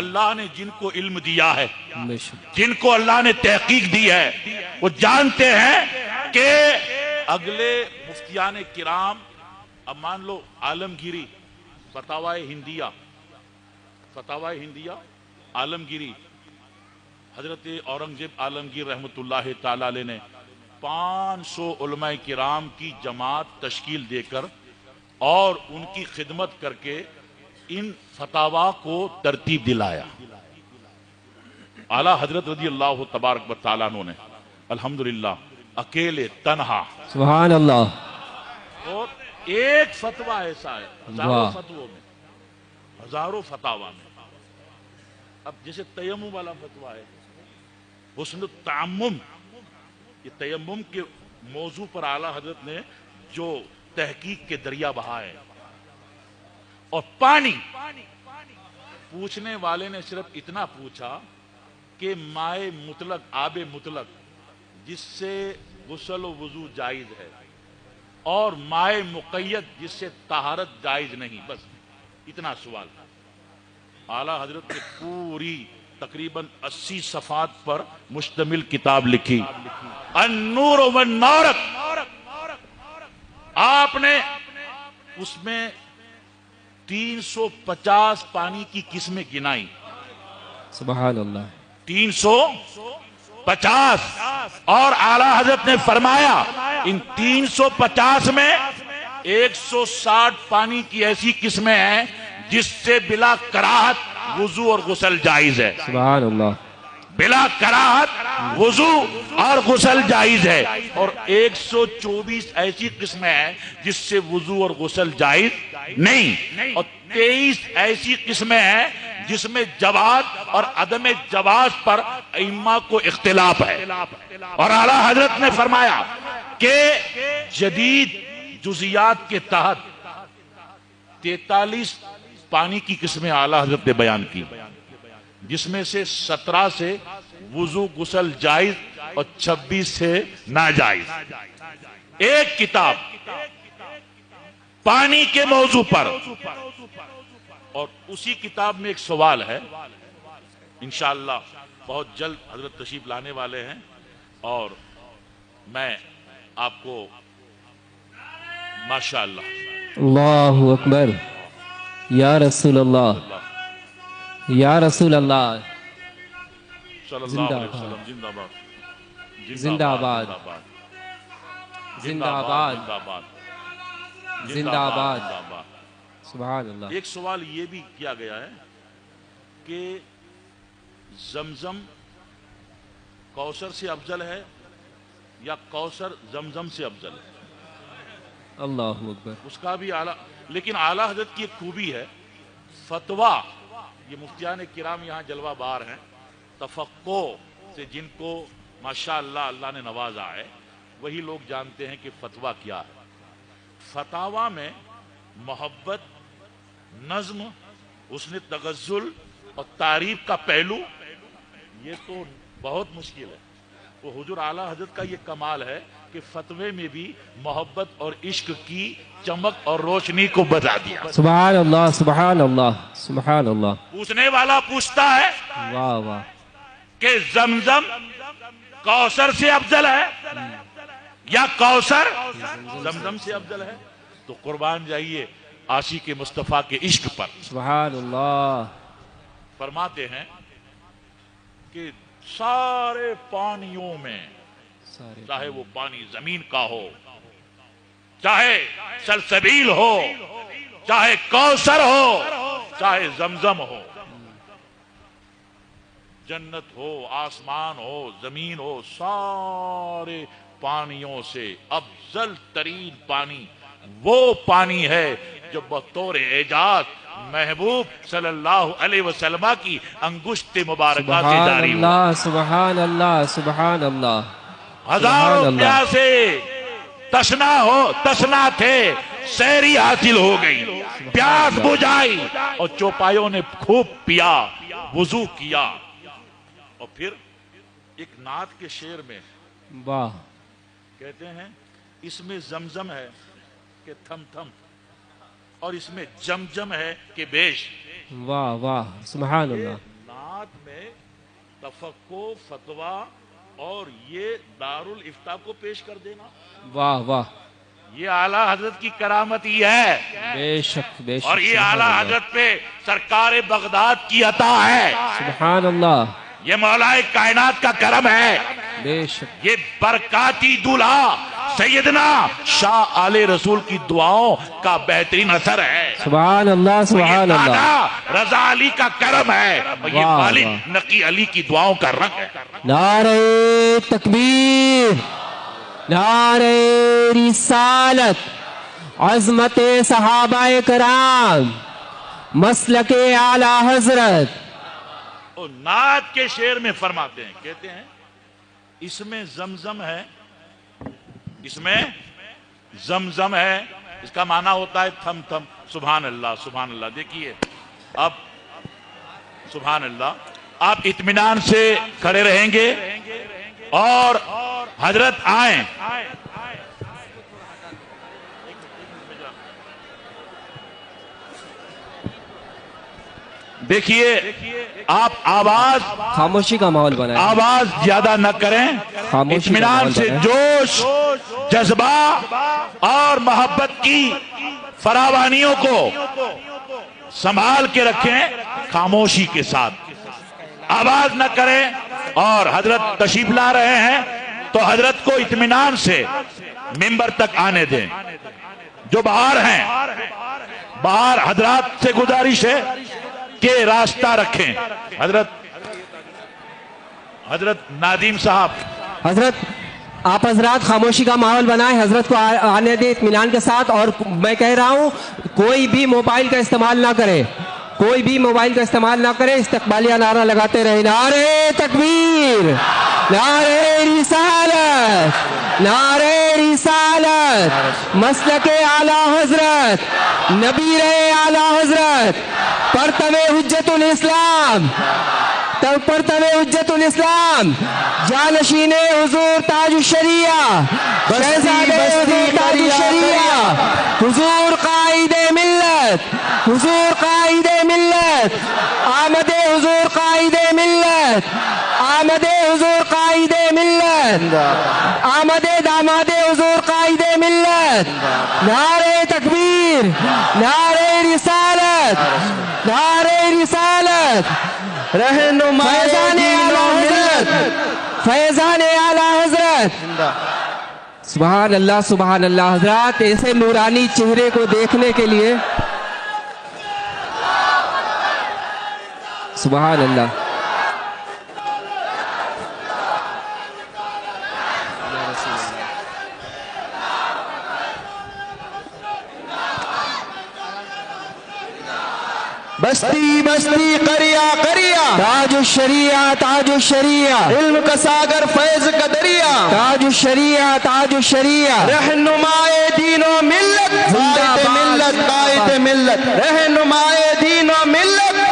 D: اللہ نے جن کو علم دیا ہے،
C: بے شک،
D: جن کو اللہ نے تحقیق دی ہے، وہ جانتے ہیں کہ اگلے مفتیان کرام، اب مان لو عالمگیری فتاوی ہندیہ عالمگیری، حضرت اورنگزیب عالمگیر رحمت اللہ تعالی علیہ نے 500 علماء کرام کی جماعت تشکیل دے کر اور ان کی خدمت کر کے ان فتاوا کو ترتیب دلایا۔ اعلیٰ حضرت رضی اللہ تبارک و تعالیٰ عنہ نے الحمدللہ اکیلے تنہا،
C: سبحان اللہ،
D: اور ایک فتویٰ ایسا ہے ہزاروں
C: واہ،
D: فتووں میں، ہزاروں فتاوا میں، اب جیسے تیمم والا فتویٰ ہے حسن التعمم، یہ تیمم کے موضوع پر اعلیٰ حضرت نے جو تحقیق کے دریا بہائے، اور پانی پوچھنے والے نے صرف اتنا پوچھا کہ مائع مطلق، آب مطلق جس سے غسل و وضو جائز ہے، اور مائع مقید جس سے طہارت جائز نہیں، بس اتنا سوال تھا۔ اعلیٰ حضرت نے پوری تقریباً 80 صفحات پر مشتمل کتاب لکھی، النور والنورت۔ آپ نے اس میں 350 پانی کی قسمیں گنائی،
C: سبحان اللہ،
D: 350، اور اعلیٰ حضرت نے فرمایا ان 350 میں 160 پانی کی ایسی قسمیں ہیں جس سے بلا کراہت وضو اور غسل جائز ہے،
C: سبحان اللہ،
D: بلا کراہت وضو اور غسل جائز ہے، اور 124 ایسی قسمیں ہیں جس سے وضو اور غسل جائز نہیں، اور 23 ایسی قسمیں ہیں جس میں جواز اور عدم جواز پر ائمہ کو اختلاف ہے، اور اعلیٰ حضرت نے فرمایا کہ جدید جزیات کے تحت 43 پانی کی قسمیں اعلیٰ حضرت نے بیان کی، جس میں سے 17 سے وضو غسل جائز اور 26 سے ناجائز۔ ایک کتاب پانی کے موضوع پر، اور اسی کتاب میں ایک سوال ہے، انشاءاللہ بہت جلد حضرت تشریف لانے والے ہیں، اور میں آپ کو ماشاءاللہ
C: اللہ اکبر، یا رسول اللہ، یا رسول اللہ،
D: صلی اللہ
C: زندہ
D: علیہ
C: باد،
D: وسلم، زندہ باد،
C: زندہ باد، زندہ باد، زندہ باد، سبحان اللہ۔
D: ایک سوال یہ بھی کیا گیا ہے کہ زمزم کوثر سے افضل ہے یا کوثر زمزم سے افضل ہے؟
C: اللہ اکبر،
D: اس کا بھی اعلیٰ، لیکن اعلیٰ حضرت کی ایک خوبی ہے، فتویٰ، یہ مفتیان کرام یہاں جلوہ بار ہیں، تفقہ سے جن کو ماشاءاللہ اللہ نے نوازا ہے وہی لوگ جانتے ہیں کہ فتویٰ کیا ہے. فتاوا میں محبت، نظم، حسن تغزل اور تعریف کا پہلو یہ تو بہت مشکل ہے. وہ حضور اعلیٰ حضرت کا یہ کمال ہے کہ فتوے میں بھی محبت اور عشق کی چمک اور روشنی کو بتا دیا.
C: سبحان اللہ سبحان اللہ سبحان اللہ.
D: پوچھنے والا پوچھتا ہے
C: واہ واہ.
D: کہ زمزم کوثر سے افضل ہے یا کوثر زمزم سے افضل ہے؟ تو قربان جائیے عاشق مصطفیٰ کے عشق پر.
C: سبحان اللہ.
D: فرماتے ہیں کہ سارے پانیوں میں، چاہے وہ پانی زمین کا ہو، چاہے سلسبیل ہو، چاہے کوثر ہو، چاہے زمزم ہو، جنت ہو، آسمان ہو، زمین ہو، سارے پانیوں سے افضل ترین پانی وہ پانی ہے جو بطور اعجاز محبوب صلی اللہ علیہ وسلم کی انگشت مبارکہ سے جاری ہوا.
C: سبحان اللہ سبحان اللہ.
D: ہزاروں پیاسے تشنا تھے، سحری حاصل ہو گئی، پیاس بجھائی اور چوپایوں نے خوب پیا، وضو کیا. اور پھر ایک نعت کے شعر میں
C: واہ
D: کہتے ہیں اس میں زمزم ہے کہ تھم تھم، اور اس میں جمجم ہے کہ بیش.
C: واہ واہ سبحان اللہ.
D: نعت میں تفقہ، فتویٰ اور یہ دارالافتاء کو پیش کر دینا،
C: واہ واہ.
D: یہ اعلیٰ حضرت کی کرامت ہی ہے.
C: بے شک بے شک.
D: اور یہ اعلیٰ حضرت پہ سرکار بغداد کی عطا ہے.
C: سبحان اللہ.
D: یہ مولا کائنات کا کرم ہے.
C: بے شک.
D: یہ برکاتی دولہا سیدنا شاہ آل رسول کی دعاؤں کا بہترین اثر ہے.
C: سبحان اللہ سبحان اللہ.
D: دادا رضا علی کا کرم ہے، اور یہ
C: واہ
D: والد
C: واہ.
D: نقی علی کی دعاؤں کا رنگ ہے.
C: نعرہ تکبیر، نعرہ رسالت، عظمت صحابہ کرام، مسلک اعلی حضرت.
D: اور نعت کے شعر میں فرماتے ہیں، کہتے ہیں اس میں زمزم ہے، اس میں زمزم ہے. اس کا معنی ہوتا ہے تھم تھم. سبحان اللہ سبحان اللہ. دیکھیے اب سبحان اللہ، آپ اطمینان سے کھڑے رہیں گے اور حضرت آئیں. دیکھیے آپ آواز
C: خاموشی کا ماحول بنائیں.
D: آواز زیادہ نہ کریں،
C: خاموشی کا
D: اطمینان
C: ماحول
D: سے
C: بنائیں.
D: جوش، جذبہ اور محبت کی فراوانیوں کو سنبھال کے رکھیں، خاموشی کے ساتھ آواز نہ کریں. اور حضرت تشریف لا رہے ہیں تو حضرت کو اطمینان سے منبر تک آنے دیں. جو باہر ہیں، باہر حضرات سے گزارش ہے کہ راستہ رکھیں. حضرت نادیم صاحب،
C: حضرت آپ حضرات خاموشی کا ماحول بنائیں، حضرت کو آنے دیں اطمینان کے ساتھ. اور میں کہہ رہا ہوں کوئی بھی موبائل کا استعمال نہ کرے، کوئی بھی موبائل کا استعمال نہ کرے. استقبالیہ نعرہ لگاتے رہے. نعرہ تکبیر، نعرہ رسالت، نعرہ رسالت، مسلک اعلی حضرت، نبی اعلی حضرت، پرتو حجت الاسلام، پرتو حجت الاسلام، جانشین حضور تاج الشریعہ، شہزادے حضور تاج الشریعہ، حضور قائد ملت، حضور قائد ملت، آمد حضور قائد ملت، آمد حضور قائد ملت، آمد داماد حضور قائد ملت. نعرہ تکبیر، نعرہ رسالت، نعرہ رسالت، فیضان اعلی حضرت، فیضان اعلی حضرت. سبحان اللہ سبحان اللہ. حضرات ایسے نورانی چہرے کو دیکھنے کے لیے سبحان اللہ.
E: بستی بستی قریا قریا،
C: تاج الشریعہ تاج الشریعہ،
E: علم کا ساگر فیض کا دریا،
C: تاج الشریعہ تاج الشریعہ،
E: رہنمائے دین و ملت، قائد ملت قائد ملت، رہنمائے دین و ملت،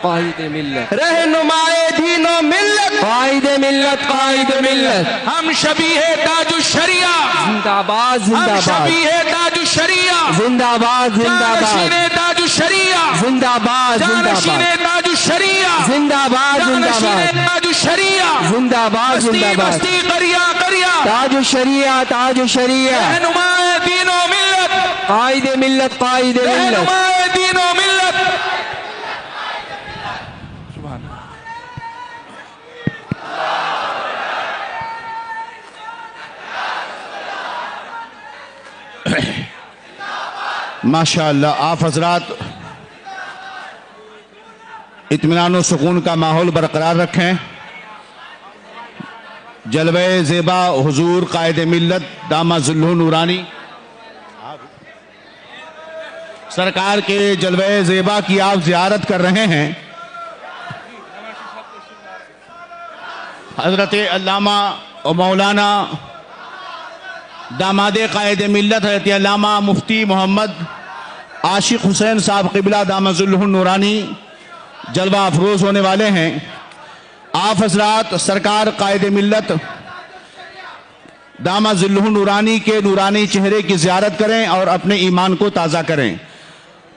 C: قائد ملت،
E: رہنمائے دین و ملت،
C: قائد ملت، قائد ملت،
E: ہم شبیہ تاج الشریعہ،
C: زندہ باد
E: ہم
C: زندہ باد،
E: شبیہ تاج الشریعہ،
C: زندہ باد زندہ
E: جانشین
C: باد،
E: تاج الشریعہ،
C: زندہ باد زندہ
E: جانشین
C: باد،
E: تاج الشریعہ،
C: زندہ باد زندہ
E: جانشین
C: باد،
E: تاج الشریعہ،
C: زندہ باد
E: بستی
C: زندہ باد،
E: بستی قریا قریا،
C: تاج الشریعہ تاج الشریعہ،
E: رہنمائے دین و ملت،
C: قائد ملت، قائد ملت،
E: رہنمائے دین و ملت. ماشاء اللہ. آپ حضرات اطمینان و سکون کا ماحول برقرار رکھیں. جلوہ زیبا حضور قائد ملت دامہ ظلہ نورانی سرکار کے جلوہ زیبا کی آپ زیارت کر رہے ہیں. حضرت علامہ و مولانا داماد قائد ملت حضرت علامہ مفتی محمد عاشق حسین صاحب قبلہ دامہ ظلہ نورانی جلوہ افروز ہونے والے ہیں. آپ حضرات سرکار قائد ملت دامہ ظلہ نورانی کے نورانی چہرے کی زیارت کریں اور اپنے ایمان کو تازہ کریں.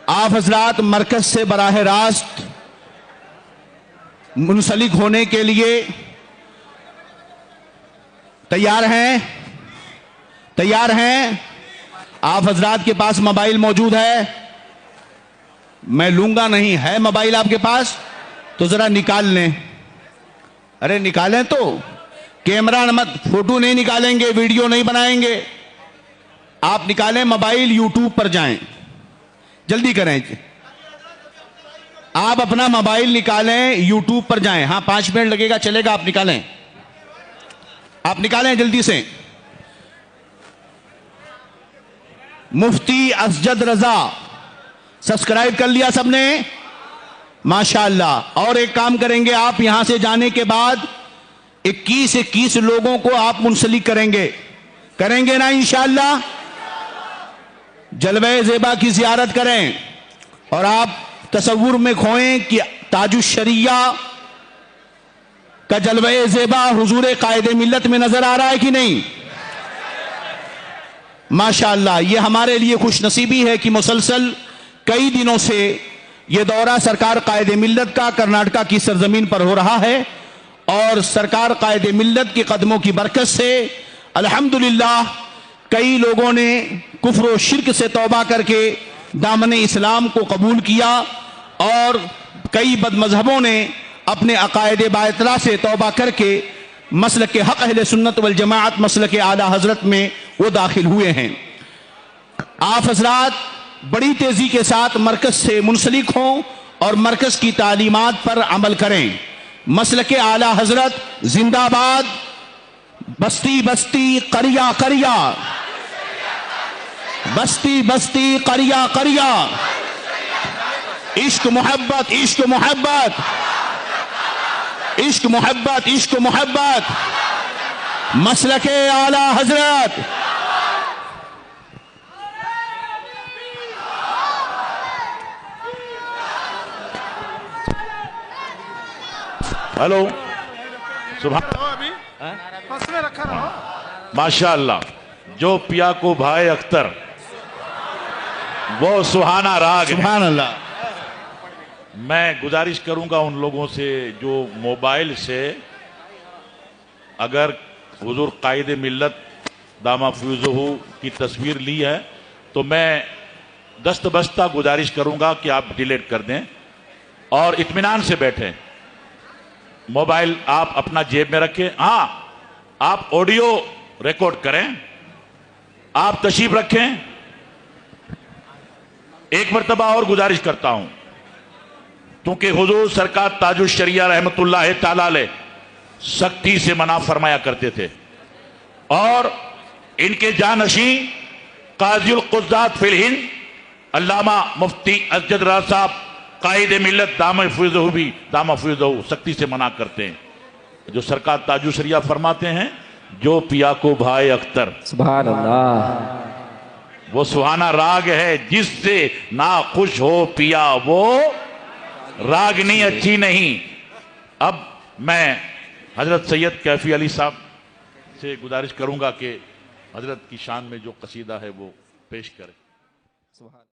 E: آپ حضرات مرکز سے براہ راست منسلک ہونے کے لیے تیار ہیں؟ تیار ہیں؟ آپ حضرات کے پاس موبائل موجود ہے؟ میں لوں گا نہیں. ہے موبائل آپ کے پاس؟ تو ذرا نکال لیں. ارے نکالیں تو. کیمرہ مت، فوٹو نہیں نکالیں گے، ویڈیو نہیں بنائیں گے. آپ نکالیں موبائل، یوٹیوب پر جائیں. جلدی کریں. آپ اپنا موبائل نکالیں، یوٹیوب پر جائیں. ہاں 5 منٹ لگے گا، چلے گا. آپ نکالیں، آپ نکالیں جلدی سے. مفتی اسجد رضا سبسکرائب کر لیا سب نے؟ ماشاءاللہ. اور ایک کام کریں گے، آپ یہاں سے جانے کے بعد 21 لوگوں کو آپ منسلک کریں گے. کریں گے نا انشاءاللہ؟ جلوہ زیبا کی زیارت کریں اور آپ تصور میں کھوئیں کہ تاج الشریعہ کا جلوہ زیبا حضور قائد ملت میں نظر آ رہا ہے کہ نہیں؟ ماشاءاللہ. یہ ہمارے لیے خوش نصیبی ہے کہ مسلسل کئی دنوں سے یہ دورہ سرکار قائد ملت کا کرناٹکا کی سرزمین پر ہو رہا ہے اور سرکار قائد ملت کے قدموں کی برکت سے الحمدللہ کئی لوگوں نے کفر و شرک سے توبہ کر کے دامن اسلام کو قبول کیا اور کئی بد مذہبوں نے اپنے عقائد باطلہ سے توبہ کر کے مسلک حق اہل سنت والجماعت مسلک اعلی حضرت میں وہ داخل ہوئے ہیں. آپ حضرات بڑی تیزی کے ساتھ مرکز سے منسلک ہوں اور مرکز کی تعلیمات پر عمل کریں. مسلک اعلی حضرت زندہ باد. بستی بستی قریا قریا، بستی بستی قریا قریا، عشق محبت عشق محبت عشق محبت عشق محبت، مسلک اعلی حضرت.
D: ہلو سبحان ماشاءاللہ. جو پیا کو بھائے اختر وہ سہانا راگ ہے.
E: سبحان اللہ.
D: میں گزارش کروں گا ان لوگوں سے جو موبائل سے اگر حضور قائد ملت دامہ فیوزہ کی تصویر لی ہے تو میں دست بستہ گزارش کروں گا کہ آپ ڈیلیٹ کر دیں اور اطمینان سے بیٹھیں. موبائل آپ اپنا جیب میں رکھیں. ہاں آپ آڈیو ریکارڈ کریں. آپ تشریف رکھیں. ایک مرتبہ اور گزارش کرتا ہوں کیونکہ حضور سرکار تاج الشریعہ رحمت اللہ تعالی علیہ سختی سے منع فرمایا کرتے تھے اور ان کے جانشین قاضی القضات فی الہند علامہ مفتی اسجد رضا صاحب قائد ملت دامفوزہ بھی دامفوزہ سختی سے منع کرتے ہیں. جو سرکار تاج الشریعہ فرماتے ہیں جو پیا کو بھائے اختر،
C: سبحان اللہ.
D: وہ سہانا راگ ہے جس سے ناخوش ہو پیا وہ راگنی اچھی نہیں. اب میں حضرت سید کیفی علی صاحب سے گزارش کروں گا کہ حضرت کی شان میں جو قصیدہ ہے وہ پیش کریں.